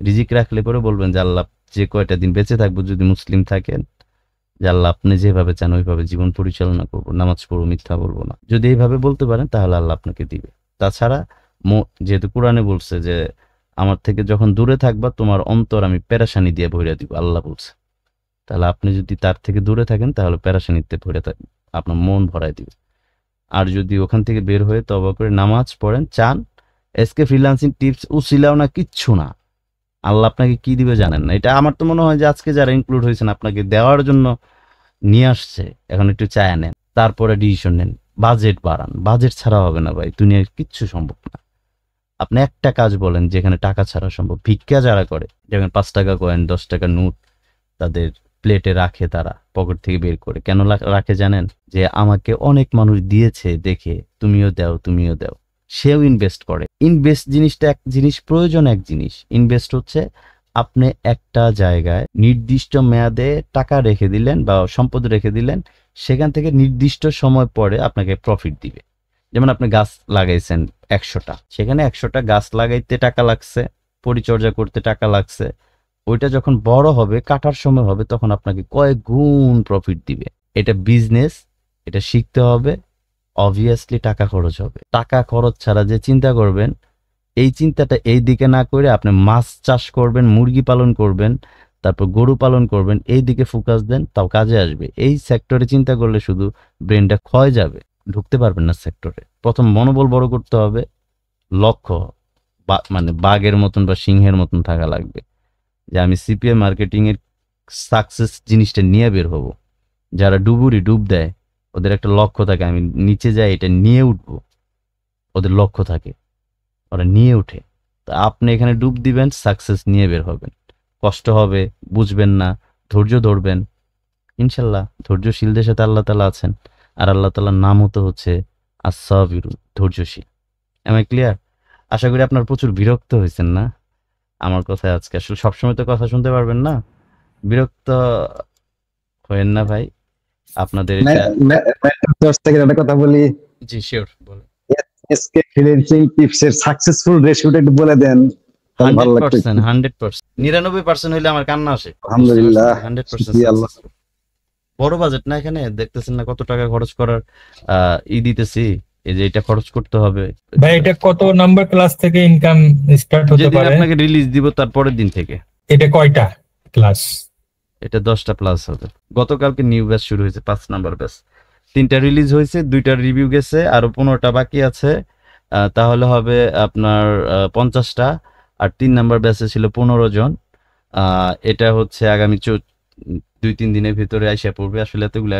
রিজিক রাখলে পরে বলবেন যে আল্লাহ যে কয়টা দিন বেঁচে থাকবো, যদি মুসলিম থাকেন, যে আল্লাহ আপনি যেভাবে চান ওইভাবে জীবন পরিচালনা করবো, নামাজ পড়বো, মিথ্যা বলবো না। যদি এইভাবে বলতে পারেন তাহলে আল্লাহ আপনাকে দিবে। তাছাড়া যেহেতু কোরআনে বলছে যে আমার থেকে যখন দূরে থাকবা তোমার অন্তর আমি পেরেশানি দিয়ে ভরে দিব, আল্লাহ বলছে। তাহলে আপনি যদি তার থেকে দূরে থাকেন তাহলে পেরেশানিতে ভরে থাকবে, আপনার মন ভরায় দিবে। আর যদি ওখান থেকে বের হয়ে তওবা করে নামাজ পড়েন, চান, এসকে ফ্রিল্যান্সিং টিপস উছিলাও না, কিচ্ছু না, আল্লাহ আপনাকে কি দিবে জানেন না। এটা আমার তো মনে হয় যে আজকে যারা ইনক্লুড হয়েছেন আপনাকে দেওয়ার জন্য নিয়ে আসছে, এখন একটু চায় নেন, তারপরে ডিসিশন নেন, বাজেট বাড়ান। বাজেট ছাড়া হবে না ভাই, দুনিয়ার কিচ্ছু সম্ভব না। আপনি একটা কাজ বলেন যেখানে টাকা ছাড়া সম্ভব। ভিক্ষা যারা করে, যেমন 5 টাকা কয়েন, 10 টাকা নোট তাদের প্লেটে রাখে, তারা পকেট থেকে বের করে কেন রাখে জানেন? যে আমাকে অনেক মানুষ দিয়েছে দেখে তুমিও দাও, তুমিও দাও। সেও ইনভেস্ট করে। ইনভেস্ট জিনিসটা এক জিনিস, প্রয়োজন এক জিনিস। ইনভেস্ট হচ্ছে আপনি একটা জায়গায় নির্দিষ্ট মেয়াদে টাকা রেখে দিলেন বা সম্পদ রেখে দিলেন, সেখান থেকে নির্দিষ্ট সময় পরে আপনাকে প্রফিট দিবে। যেমন আপনি গাছ লাগাইছেন 100টা, সেখানে 100টা গাছ লাগাইতে টাকা লাগছে, পরিচর্যা করতে টাকা লাগছে, ওইটা যখন বড় হবে, কাটার সময় হবে, তখন আপনাকে কয়েক গুণ প্রফিট দিবে। এটা বিজনেস, এটা শিখতে হবে। অবভিয়াসলি টাকা খরচ হবে। টাকা খরচ ছাড়া যে চিন্তা করবেন, এই চিন্তাটা এই দিকে না করে আপনি মাছ চাষ করবেন, মুরগি পালন করবেন, তারপর গরু পালন করবেন, এই দিকে ফোকাস দেন, তাও কাজে আসবে। এই সেক্টরে চিন্তা করলে শুধু ব্রেনটা ক্ষয় যাবে, ঢুকতে পারবেন না সেক্টরে। প্রথম মনোবল বড় করতে হবে, লক্ষ্য মানে বাঘের মতন বা সিংহের মতন থাকা লাগবে, যে আমি সিপিএ মার্কেটিং এর সাকসেস জিনিসটা নিয়ে বের হব। যারা ডুব দেয় ওদের একটা লক্ষ্য থাকে, আমি নিচে যাই এটা নিয়ে উঠবো, ওদের লক্ষ্য থাকে, ওরা নিয়ে উঠে। তা আপনি এখানে ডুব দিবেন, সাকসেস নিয়ে বের হবেন। কষ্ট হবে, বুঝবেন না, ধৈর্য ধরবেন, ইনশাল্লাহ ধৈর্যশীলদের সাথে আল্লাহ তাআলা আছেন। আর আল্লাহ তাআলার নামও তো হচ্ছে আস-সাবিরুন, ধৈর্যশীল। M I clear? আশা করি আপনার প্রচুর বিরক্ত হয়েছেন না আমার কথায় আজকে। আসলে সবসময় তো কথা শুনতে পারবেন না, বিরক্ত হয়েন না ভাই। আপনাদের একটা কথা বলি। জি শিওর, বলেন। এসকে ফ্রিল্যান্সিং টিপস এর সাকসেসফুল রেশিওটা একটু বলে দেন, তাহলে ভালো লাগবে। 100%, 99% হইলে আমার কান্না আসে। আলহামদুলিল্লাহ, 100% বড় বাজেট না, এখানে দেখতেছেন না কত টাকা খরচ করার দিতেছি, এই যে এটা খরচ করতে হবে ভাই। এটা কত নাম্বার ক্লাস থেকে ইনকাম স্টার্ট হতে যেদিন পারে? আপনাকে রিলিজ দিব তার পরের দিন থেকে। এটা কয়টা ক্লাস? এটা 10টা প্লাস হবে। গতকালকে নিউ ব্যাচ শুরু হয়েছে, 5 নাম্বার ব্যাচ। 3টা রিলিজ হয়েছে, 2টার রিভিউ গেছে, আরো 15টা বাকি আছে। তাহলে হবে আপনার 50টা। আর 3 নাম্বার ব্যাচে ছিল 15 জন। এটা হচ্ছে আগামী 2-3 দিনের ভিতরে আইসা পড়বে। আসলে এতগুলা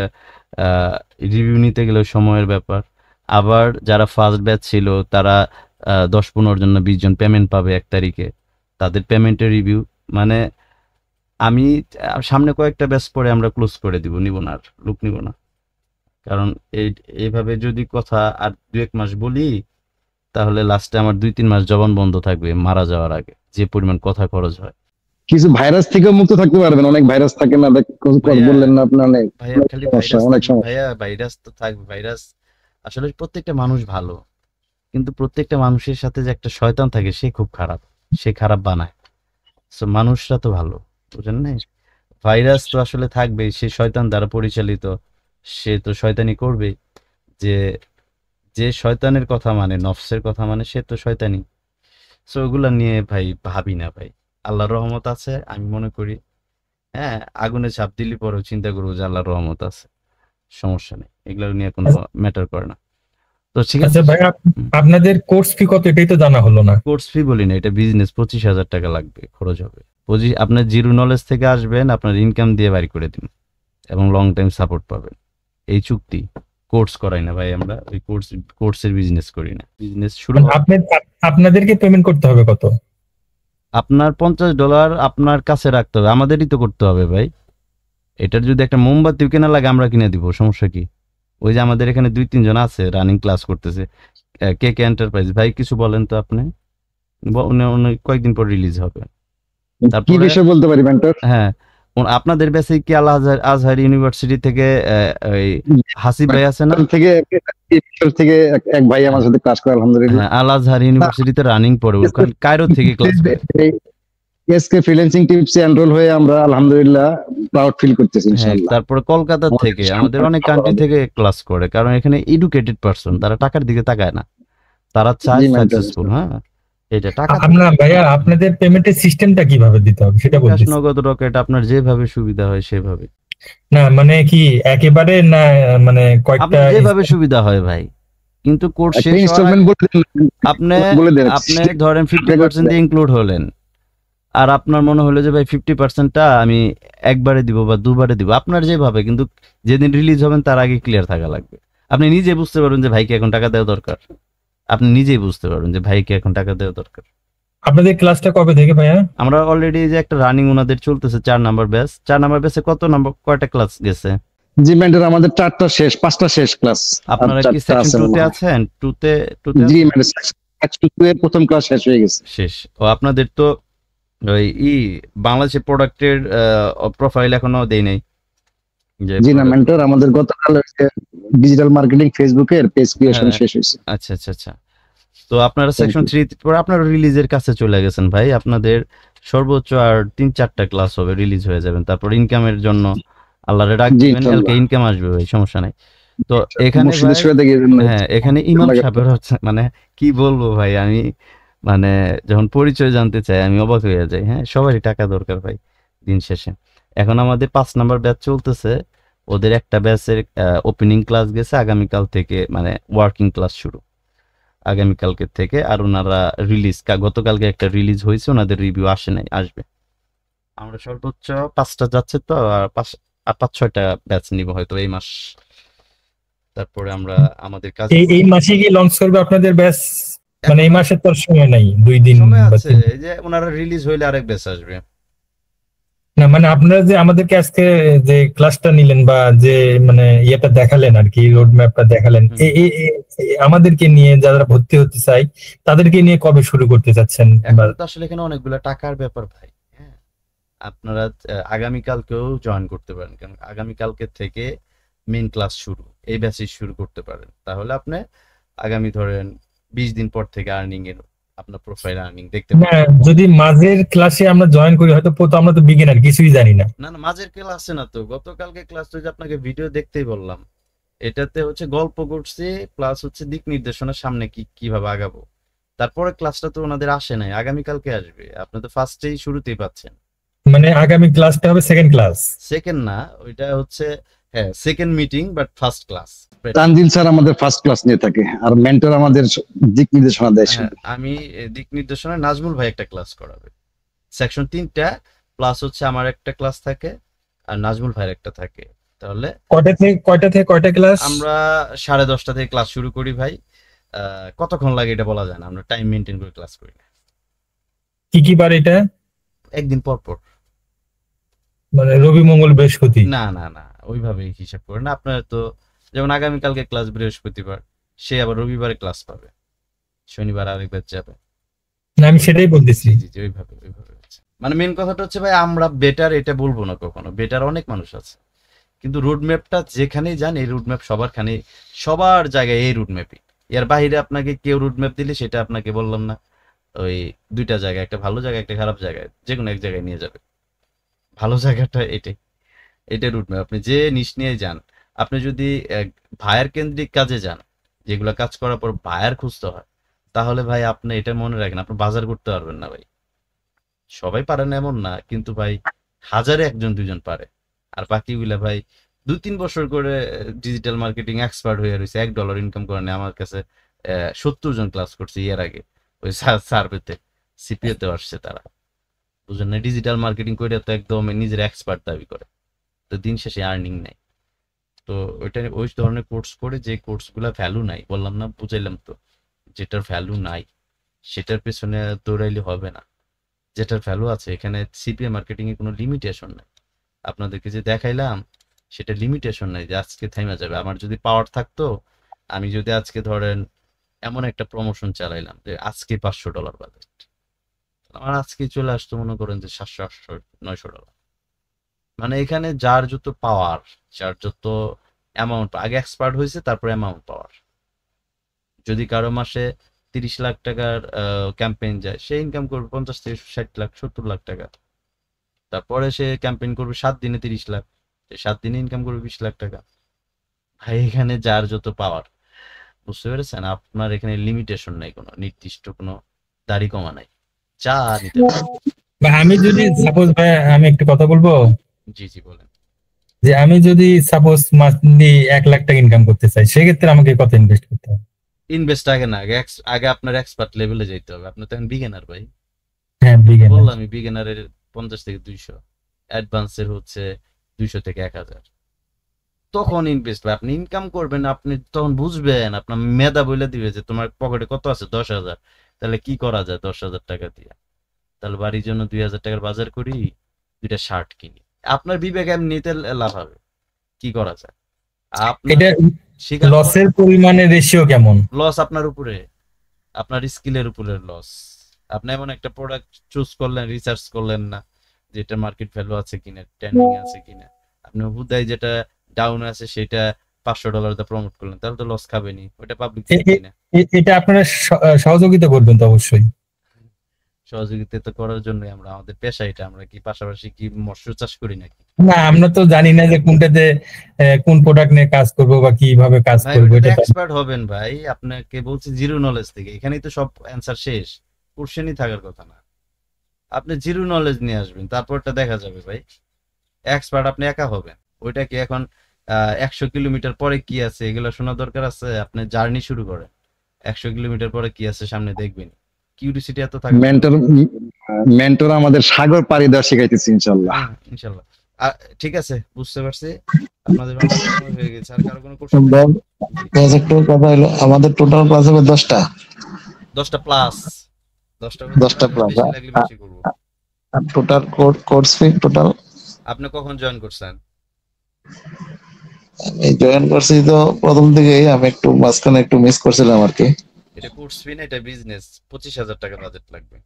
রিভিউ নিতে গেলেও সময়ের ব্যাপার। আবার যারা ফার্স্ট ব্যাচ ছিল তারা 10-15 জন না 20 জন পেমেন্ট পাবে 1 তারিখে, তাদের পেমেন্টের রিভিউ। মানে আমি সামনে কয়েকটা ব্যাচ পরে আমরা ক্লোজ করে দিব, নিব না আর, লোক নিব না। কারণ এইভাবে যদি কথা আর 2-1 মাস বলি তাহলে লাস্টে আমার 2-3 মাস জবান বন্ধ থাকবে মারা যাওয়ার আগে, যে পরিমাণ কথা খরচ হয়। কিছু ভাইরাস থেকে মুক্ত থাকতে পারবেন, অনেক ভাইরাস থাকে না, বললেন না আপনি, অনেক ভাইয়া খালি অনেক সময় ভাইয়া ভাইরাস তো থাকবে। ভাইরাস আসলে প্রত্যেকটা মানুষ ভালো, কিন্তু প্রত্যেকটা মানুষের সাথে যে একটা শয়তান থাকে সে খুব খারাপ, সে খারাপ বানায়। সো মানুষরা তো ভালো, বুঝেন না? ভাইরাস তো আসলে থাকবেই, সে শয়তান দ্বারা পরিচালিত, সে তো শয়তানি করবে। যে শয়তানের কথা মানে, নফসের কথা মানে, সে তো শয়তানি। সো ওগুলা নিয়ে ভাই ভাবি না ভাই, আল্লাহর রহমত আছে আমি মনে করি। হ্যাঁ, আগুনে চাপ দিলি পরেও চিন্তা করবো যে আল্লাহর রহমত আছে, সমস্যা নেই, এগুলো নিয়ে কোনো ম্যাটার করে না। তো ঠিক আছে ভাই, আপনাদের কোর্স ফি কত এটাই তো জানা হলো না। কোর্স ফি বলি না, এটা বিজনেস। 25,000 টাকা লাগবে, খরচ হবে। আপনার জিরো নলেজ থেকে আসবেন, আপনার ইনকাম দিয়ে বাড়ি করে দিন এবং লং টাইম সাপোর্ট পাবেন। এই চুক্তি, কোর্স করাই না ভাই আমরা, ওই কোর্সের বিজনেস করি না। বিজনেস শুরু আপনাদেরকে পেমেন্ট করতে হবে কত? আপনার $50 আপনার কাছে রাখতে হবে, আমাদেরই তো করতে হবে ভাই। এটার যদি একটা মোমবাতি কেনা লাগে আমরা কিনে দিব, সমস্যা কি? ওই যে আমাদের এখানে 2-3 জন আছে রানিং ক্লাস করতেছে, কে কে এন্টারপ্রাইজ ভাই, কিছু বলেন তো আপনি। উনি কয়েকদিন পর রিলিজ হবে। কি তারপরে বিষয় বলতে পারি মেন্টর? হ্যাঁ, আপনাদের ব্যাচে কি আল আজহার ইউনিভার্সিটি থেকে ওই হাসিব ভাই আছে না? থেকে এক ভাই আমার সাথে ক্লাস করে আলহামদুলিল্লাহ। হ্যাঁ, আল আজহার ইউনিভার্সিটিতে রানিং পড়ে, ওখানে কায়রো থেকে ক্লাস করে। এসকে ফ্রিল্যান্সিং টিপসে এনরোল হয়ে আমরা আলহামদুলিল্লাহ প্রাউড ফিল করতেছি হ্যাঁ, ইনশাআল্লাহ। তারপরে কলকাতা থেকে আমাদের অনেক কান্ট্রি থেকে ক্লাস করে, কারণ এখানে এডুকেটেড পারসন, তারা টাকার দিকে তাকায় না, তারা চায় সাকসেসফুল। হ্যাঁ, এটা টাকা ভাইয়া আপনাদের পেমেন্টের সিস্টেমটা কিভাবে দিতে হবে সেটা বলতেছি। নগদ রকেট, আপনার যেভাবে সুবিধা হয় সেভাবে। না মানে কি একেবারে না, মানে কয়েকটা আপনার যেভাবে সুবিধা হয় ভাই, কিন্তু কোর্স শেষ হওয়ার আপনি ধরেন 50% দিয়ে ইনক্লুড হলেন, আর আপনার মনে হলো যে ভাই 50%টা আমি একবারে দিব বা দুবারে দিব, আপনার যেভাবে, কিন্তু যেদিন রিলিজ হবেন তার আগে ক্লিয়ার থাকা লাগবে। আপনি নিজে বুঝতে পারবেন যে ভাইকে এখন টাকা দেওয়া দরকার, আপনি নিজেই বুঝতে পারবেন যে ভাইকে এখন টাকা দেওয়া দরকার। আপনাদের ক্লাসটা কবে থেকে ভাইয়া? আমরা অলরেডি যে একটা রানিং ওনাদের চলতেছে 4 নাম্বার ব্যাচ। 4 নাম্বার ব্যাচে কয়টা ক্লাস গেছে? জি মেন্টর, আমাদের 4টা শেষ, 5টা শেষ ক্লাস। আপনারা কি সেকশন 2 তে আছেন? 2 তে জি মেন্টর, সেকশন 2 এর প্রথম ক্লাস শেষ হয়ে গেছে। শেষ। ও আপনাদের তো ওই বাংলাদেশের প্রোডাক্টের প্রোফাইল এখনো দেই নাই। জি না মেন্টর, আমাদের গতকাল ডিজিটাল মার্কেটিং ফেসবুকের পেজ ক্রিয়েশন শেষ হয়েছে। আচ্ছা আচ্ছা আচ্ছা। তো আপনারা সেকশন 3 পরে আপনারা রিলিজের কাছে চলে গেছেন ভাই। আপনাদের সর্বোচ্চ আর 3-4টা ক্লাস হবে, রিলিজ হয়ে যাবেন। তারপর ইনকামের জন্য আল্লাহরে ডাক দিবেন, কালকে ইনকাম আসবে ভাই, সমস্যা নাই। তো এখানে হ্যাঁ, এখানে ইমাম সাহেবের হচ্ছে, মানে কি বলবো ভাই, আমি মানে যখন পরিচয় জানতে চাই আমি অবাক হয়ে যাই। হ্যাঁ, সবারই টাকা দরকার ভাই দিন শেষে। এখন আমাদের 5 নাম্বার ব্যাচ চলতেছে, ওদের একটা ব্যাচের ওপেনিং ক্লাস গেছে, আগামীকাল থেকে মানে ওয়ার্কিং ক্লাস শুরু আগামীকালকে থেকে। আর ওনারা রিলিজ গতকালকে একটা রিলিজ হয়েছে, ওনাদের রিভিউ আসে নাই, আসবে। আমরা সর্বোচ্চ 5টা যাচ্ছে, তো আর 5-6টা ব্যাচ নিব হয়তো এই মাস। তারপরে আমরা আমাদের কাজ এই মাসে কি লঞ্চ করবে আপনাদের ব্যাচ? মানে এই মাসে তো সময় নাই, 2 দিন আছে, এই যে ওনারা রিলিজ হইলে আরেক ব্যাচ আসবে। না মানে আপনারা যে আমাদেরকে আজকে যে ক্লাসটা নিলেন বা যে মানে ইয়েটা দেখালেন আর কি, রোড ম্যাপটা দেখালেন, আমাদেরকে নিয়ে যারা ভর্তি হতে চাই তাদেরকে নিয়ে কবে শুরু করতে চাচ্ছেন? তো আসলে এখানে অনেকগুলো টাকার ব্যাপার ভাই। হ্যাঁ, আপনারা আগামীকালকেও জয়েন করতে পারেন, কারণ আগামীকালকে থেকে মেইন ক্লাস শুরু, এই ব্যাচে শুরু করতে পারেন। তাহলে আপনি আগামী ধরেন 20 দিন পর থেকে আর্নিং এর আপনার প্রোফাইল আর্নিং দেখতে পাবেন। যদি মাঝের ক্লাসে আমরা জয়েন করি, হয়তো আমরা তো বিগিনার, কিছুই জানি না। না না, মাঝের ক্লাসে না, তো গতকালকে ক্লাস তো আপনাকে ভিডিও দেখতেই বললাম, এটাতে হচ্ছে গল্প করছি প্লাস হচ্ছে দিক নির্দেশনা, সামনে কিভাবে আগাবো। তারপরে ক্লাসটা তো ওনাদের আসে নাই, আগামীকালকে আসবে। আপনি তো ফার্স্টেই শুরুতেই পাচ্ছেন। মানে আগামী ক্লাসটা হবে সেকেন্ড ক্লাস? সেকেন্ড না, ওইটা হচ্ছে হ্যাঁ second meeting, but first class. Tanzil sir আমাদের ফার্স্ট ক্লাস নিয়ে থাকে, আর মেন্টর আমাদের দিক নির্দেশনা দেয়। আমি দিক নির্দেশনা, নাজমুল ভাই একটা ক্লাস করাবে। সেকশন 3টা প্লাস হচ্ছে আমার একটা ক্লাস থাকে, আর নাজমুল ভাইয়ের একটা থাকে। তাহলে কয়টা থেকে কয়টা ক্লাস? আমরা 10:30 থেকে ক্লাস শুরু করি ভাই। কতক্ষণ লাগে এটা বলা যায় না, আমরা টাইম মেনটেন করে ক্লাস করি না। কি বার এটা? একদিন পর পর, মানে রবি মঙ্গল বৃহস্পতি? না না না, ওইভাবে হিসাব করেন। আপনার তো যেমন আগামীকালকে ক্লাস বৃহস্পতিবার, সে আবার রবিবারে ক্লাস পাবে, শনিবার আরেকবার যাবে। না আমি সেটাই বলতেছি। জি জি, ওইভাবে মানে মেন কথাটা হচ্ছে ভাই, আমরা বেটার এটা বলবো না কখনো, বেটার অনেক মানুষ আছে, কিন্তু রোড ম্যাপটা যেখানেই যান, এই রোড ম্যাপ সবার জায়গায় এই রোড ম্যাপই। এর বাইরে আপনাকে কেউ রোড ম্যাপ দিলে সেটা আপনাকে বললাম না, ওই 2টা জায়গায়, একটা ভালো জায়গা একটা খারাপ জায়গায়, যে কোনো এক জায়গায় নিয়ে যাবে। ভালো জায়গাটা এটা রুট ম্যাপ। আপনি যে নিশ নিয়ে যান, আপনি যদি ভায়ার কেন্দ্রিক কাজে যান, যেগুলো কাজ করার পর ভায়ার খুঁজতে হয়, তাহলে ভাই আপনি এটা মনে রাখেন, আপনি বাজার করতে পারবেন না ভাই। সবাই পারে না এমন না, কিন্তু ভাই 1000-এ 1-2 জন পারে। আর বাকিগুলা ভাই 2-3 বছর করে ডিজিটাল মার্কেটিং এক্সপার্ট হয়ে রয়েছে, $1 ইনকাম করে না। আমার কাছে 70 জন ক্লাস করছে এর আগে, ওই সার্ভেতে সিপিএতে আসছে তারা। বুঝলেন না, ডিজিটাল মার্কেটিং করে তো একদম নিজের এক্সপার্ট দাবি করে, তো দিন শেষে আর্নিং নাই। তো ওই ধরনের কোর্স করে, যে কোর্সগুলো ভ্যালু নাই, বললাম না, বুঝাইলাম তো, যেটার ভ্যালু নাই সেটার পেছনে দৌড়াইলে হবে না। যেটার ভ্যালু আছে, এখানে সিপিএ মার্কেটিং এ কোনো লিমিটেশন নাই। আপনাদেরকে যে দেখাইলাম সেটা লিমিটেশন নাই যে আজকে থেমে যাবে। আমার যদি পাওয়ার থাকতো, আমি যদি আজকে ধরেন এমন একটা প্রমোশন চালাইলাম যে আজকে $500 বাজেট, আমার আজকে চলে আসতো মনে করেন যে 700, 800, $900। মানে এখানে যার যত পাওয়ার, যার যত অ্যামাউন্ট, আগে এক্সপার্ট হয়েছে তারপরে অ্যামাউন্ট পাওয়ার। যদি কারো মাসে 30 লাখ টাকার ক্যাম্পেইন যায়, সে ইনকাম করবে 50 থেকে 60 লাখ, 70 লাখ টাকা। তারপরে সে ক্যাম্পেইন করবে 7 দিনে 30 লাখ, সে 7 দিনে ইনকাম করবে 20 লাখ টাকা। ভাই এখানে যার যত পাওয়ার, বুঝতে পেরেছেন? আপনার এখানে লিমিটেশন নাই, কোনো নির্দিষ্ট কোনো দাড়ি কমা নাই, যা নিতে পারেন। ভাই আমি যদি সাপোজ, ভাই আমি একটু কথা বলবো, জি জি বলেন। যে আমি যদি সাপোজ মান্থলি 1 লাখ টাকা ইনকাম করতে চাই, সেক্ষেত্রে আমাকে কত ইনভেস্ট করতে হবে? ইনভেস্ট আগে না, আগে আপনার এক্সপার্ট লেভেলে যেতে হবে। আপনি তো এখন বিগিনার ভাই, হ্যাঁ বিগিনার। বললাম আমি বিগিনারের 50 থেকে 200, অ্যাডভান্সের হচ্ছে 200 থেকে 1000। তখন ইনভেস্ট, আপনি ইনকাম করবেন, আপনি তখন বুঝবেন, আপনার মেধা বলে দিবে যে তোমার পকেটে কত আছে, 10,000, তাহলে কি করা যায় 10,000 টাকা দিয়ে? তাহলে বাড়ির জন্য 2,000 টাকার বাজার করি, 2টা শার্ট কিনি। আপনার বিবেক এমনিতে লাভ হবে, কি করা যায়। আপনার এটা লসের পরিমাণের রেশিও কেমন? লস আপনার উপরে, আপনার স্কিলের উপরে লস। আপনি এমন একটা প্রোডাক্ট চুজ করলেন, রিসার্চ করলেন না যেটা মার্কেট ভ্যালু আছে কিনা, ট্রেন্ডিং আছে কিনা, আপনি হুদাই যেটা ডাউন আছে সেটা $500 দিয়ে প্রমোট করলেন, তাহলে তো লস খাবেনি, ওটা পাবলিক কিনা। এটা আপনারা সহযোগিতা করবেন তো অবশ্যই। সহযোগিতা তো করার জন্য আমরা, আমাদের পেশা এটা, আমরা কি পাশাপাশি কি মৎস্য চাষ করি নাকি? না, আমরা তো জানি না যে কোনটাতে কোন প্রোডাক্ট নিয়ে কাজ করব বা কিভাবে কাজ করব। এটা এক্সপার্ট হবেন ভাই, আপনাকে বলছি জিরো নলেজ থেকে, এখানেই তো সব অ্যানসার শেষ, কোশ্চেনই থাকার কথা না। আপনি জিরো নলেজ নিয়ে আসবেন, তারপরটা দেখা যাবে ভাই। এক্সপার্ট আপনি একা হবেন, ওইটা কি এখন 100 কিলোমিটার পরে কি আছে এগুলো শোনা দরকার আছে? আপনি জার্নি শুরু করেন, 100 কিলোমিটার পরে কি আছে সামনে দেখবেন, কিউরিসিটি এত থাকে। মেন্টর আমাদের সাগর পাড়ি দেওয়া শিখাইতেছে ইনশাআল্লাহ। ইনশাআল্লাহ। ঠিক আছে, বুঝতে পারছি। আপনাদের অনেক সময় হয়ে গেছে, আর কারো কোনো কোশ্চেন? প্রজেক্টের কথা হলো আমাদের টোটাল ক্লাস হবে 10টা। 10টা প্লাস, 10টা প্লাস বেশি লাগলে বেশি করব। আর টোটাল কোর্স ফি টোটাল। আপনি কখন জয়েন করছেন? আমি জয়েন করছি তো প্রথম থেকেই, আমি একটু মাঝখানে একটু মিস করছিলাম আর কি। এটা কোর্স ফি না, এটা বিজনেস। 25,000 টাকা বাজেট লাগবে।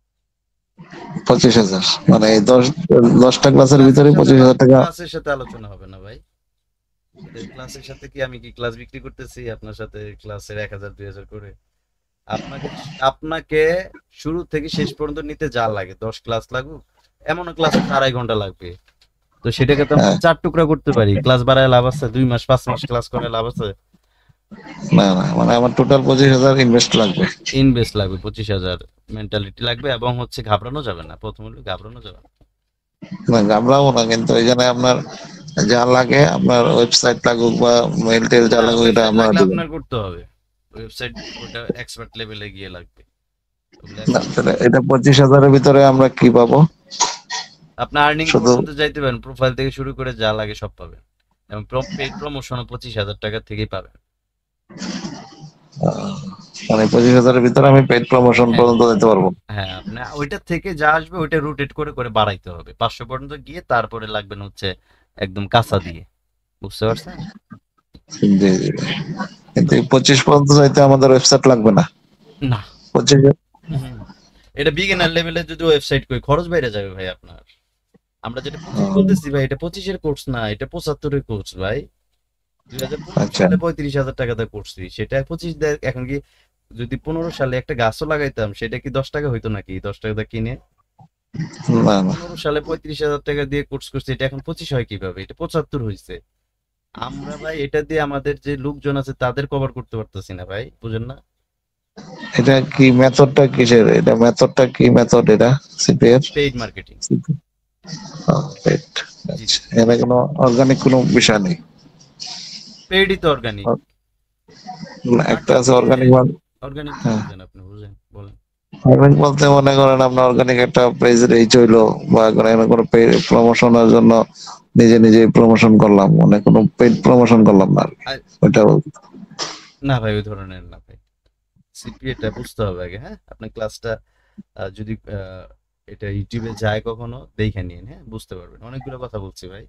25,000 মানে এই 10টা ক্লাসের ভিতরে 25,000 টাকা। ক্লাসের সাথে আলোচনা হবে না ভাই, ক্লাসের সাথে কি আমি কি ক্লাস বিক্রি করতেছি আপনার সাথে? ক্লাসের 1,000 2,000 করে আপনাকে শুরু থেকে শেষ পর্যন্ত নিতে যা লাগে, 10 ক্লাস লাগুক, এমন ক্লাস 2.5 ঘন্টা লাগবে, তো সেটাকে তো আমরা 4 টুকরা করতে পারি। ক্লাস বাড়ায় লাভ আছে? 2 মাস 5 মাস ক্লাস করে লাভ আছে? না না, মানে আমার টোটাল 25,000 ইনভেস্ট লাগবে। 25,000 মেন্টালিটি লাগবে, এবং হচ্ছে ঘাবড়ানো যাবে না, প্রথমে ঘাবড়ানো যাবে না। না ঘাবড়াবো না, কিন্তু এখানে আপনার যা লাগে, আপনার ওয়েবসাইট লাগুক বা মেইল টেল যা লাগুক, এটা আপনার করতে হবে। ওয়েবসাইট ওটা এক্সপার্ট লেভেলে গিয়ে লাগবে। এটা 25,000 এর ভিতরে আমরা কি পাবো? আপনি আর্নিং পর্যন্ত যাইতে পারেন, প্রোফাইল থেকে শুরু করে যা লাগে সব পাবেন, এবং পেইড প্রমোশন 25,000 টাকা থেকেই পাবেন। মানে 25,000 এর ভিতরে আমি পেইড প্রমোশন পর্যন্ত দিতে পারবো? হ্যাঁ, আপনি ওইটা থেকে যা আসবে ওইটা রোটেট করে করে বাড়াইতে হবে 500 পর্যন্ত গিয়ে, তারপরে লাগবেন হচ্ছে একদম কাঁচা দিয়ে, বুঝতে পারছেন? জি জি। কিন্তু 25 পর্যন্ত যাইতে আমাদের ওয়েবসাইট লাগবে না? না, 25 এটা বিগিনার লেভেলে যদি ওয়েবসাইট কই খরচ বাইরে যাবে ভাই আপনার। আমরা যেটা 25 বলতেছি ভাই, এটা 25 এর কোর্স না, এটা 75 এর কোর্স ভাই। 2015 সালে 35,000 টাকা দিয়ে করছি, সেটা 25 দেয়। এখন কি যদি 15 সালে একটা গাছও লাগাইতাম, সেটা কি 10 টাকা হইতো নাকি 10 টাকা দিয়ে কিনে? না না, 15 সালে 35,000 টাকা দিয়ে কোর্স করছি, এটা এখন 25 হয় কিভাবে? এটা 75 হইছে। আমরা ভাই এটা দিয়ে আমাদের যে লোকজন আছে তাদের কভার করতে পারতেছি না ভাই, বুঝেন না? এটা কি মেথডটা কিসের? এটা মেথডটা কি মেথড? এটা সিপিএর পেইড মার্কেটিং। পেইড। এখানে কোনো অর্গানিক কোনো বিষয় নেই? পেইডই তো অর্গানিক। একটা আছে অর্গানিক, অর্গানিক বুঝেন আপনি, বুঝেন বলেন। অর্গানিক বলতে মনে করেন আপনার অর্গানিক একটা পেজ রিচ হইলো, বা কোনো প্রমোশনের জন্য নিজে নিজে প্রমোশন করলাম, মানে কোনো পেইড প্রমোশন করলাম না ওইটা বলতে। না ভাই, ওই ধরনের না ভাই, সিপিএটা বুঝতে হবে আগে। হ্যাঁ, আপনি ক্লাসটা যদি এটা ইউটিউবে যায় কখনো দেখে নিন, হ্যাঁ বুঝতে পারবেন। অনেকগুলো কথা বলছি ভাই,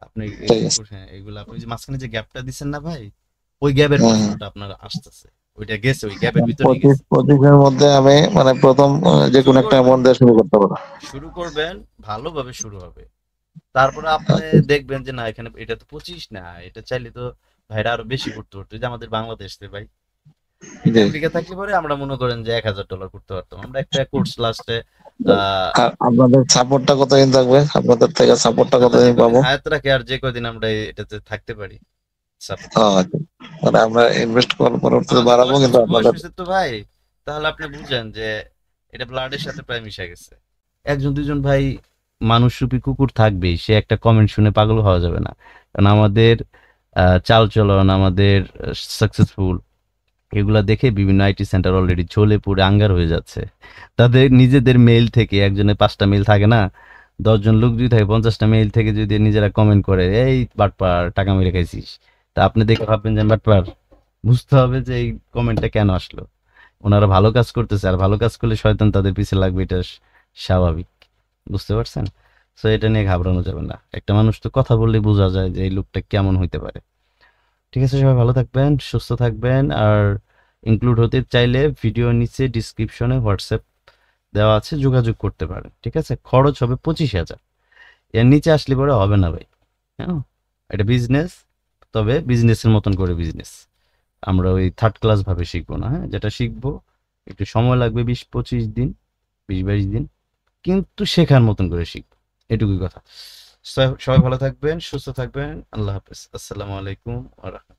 আপনি ঠিক আছে। হ্যাঁ এগুলো আপনি যে মাঝখানে যে গ্যাপটা দিচ্ছেন না ভাই, ওই গ্যাপের হ্যাঁ, প্রশ্নটা আপনার আসতেছে, ওইটা গেছে, ওই গ্যাপের ভিতরেই পঁচিশ গেছে। পঁচিশের মধ্যে আমি মানে প্রথম যে কোনো শুরু একটা করবেন, অ্যামাউন্ট দিয়ে শুরু করতে পারবো। শুরু করবেন, ভালোভাবে শুরু হবে। তারপরে আপনি দেখবেন যে না এখানে এটা তো 25 না, এটা চাইলে তো ভাইরা আরো বেশি করতে পারতো। এই যে আমাদের বাংলাদেশে ভাই, এটা জি। আমেরিকা থাকলে পরে আমরা মনে করেন যে $1000 করতে পারতাম। আমরা একটা কোর্স লাস্টে আর আপনাদের সাপোর্টটা কতদিন থাকবে? আপনাদের থেকে সাপোর্টটা আল্লাহ যে কতদিন কদিন পাবো? হায়াত রাখে আর যে কদিন আমরা এটাতে থাকতে পারি। সাপোর্ট আচ্ছা। মানে আমরা ইনভেস্ট করার পরবর্তীতে আমাদের বাড়াবো, 10 কিন্তু বছর বয়স আপনাদের হয়েছে তো ভাই, তাহলে আপনি বুঝেন যে এটা ব্লাডের সাথে প্রায় মিশে গেছে। একজন দুজন ভাই মানুষরূপী কুকুর থাকবেই, সে একটা কমেন্ট শুনে পাগল হওয়া যাবে না। কারণ আমাদের চালচলন, আমাদের সাকসেসফুল, এগুলা দেখে বিভিন্ন আইটি সেন্টার অলরেডি জ্বলে পুড়ে আঙ্গার হয়ে যাচ্ছে। তাদের নিজেদের মেইল থেকে, একজনের 5টা মেইল থাকে না, 10জন লোক যদি থাকে, 50টা মেইল থেকে যদি নিজেরা কমেন্ট করে এই বাটপার টাকা মেরে খাইছিস, তা আপনি দেখে ভাববেন যে বাটপার, বুঝতে হবে যে এই কমেন্টটা কেন আসলো। ওনারা ভালো কাজ করতেছে, আর ভালো কাজ করলে শয়তান তাদের পিছে লাগবে, এটা স্বাভাবিক। বুঝতে পারছেন? সো এটা নিয়ে ঘাবড়ানো যাবে না। একটা মানুষ তো কথা বললেই বোঝা যায় যে এই লোকটা কেমন হইতে পারে। ঠিক আছে, সবাই ভালো থাকবেন, সুস্থ থাকবেন। আর ইনক্লুড হতে চাইলে ভিডিওর নিচে ডিসক্রিপশনে হোয়াটসঅ্যাপ দেওয়া আছে, যোগাযোগ করতে পারেন। ঠিক আছে, খরচ হবে 25,000, এর নিচে আসলে পরে হবে না ভাই। হ্যাঁ, এটা বিজনেস, তবে বিজনেসের মতন করে বিজনেস। আমরা ওই থার্ড ক্লাস ভাবে শিখবো না। হ্যাঁ, যেটা শিখবো একটু সময় লাগবে, 20-25 দিন, 20-22 দিন, কিন্তু শেখার মতন করে শিখবো, এটুকুই কথা। সবাই ভালো থাকবেন, সুস্থ থাকবেন, আল্লাহ হাফেজ, আসসালামু আলাইকুম ওয়া রাহমাতুল্লাহ।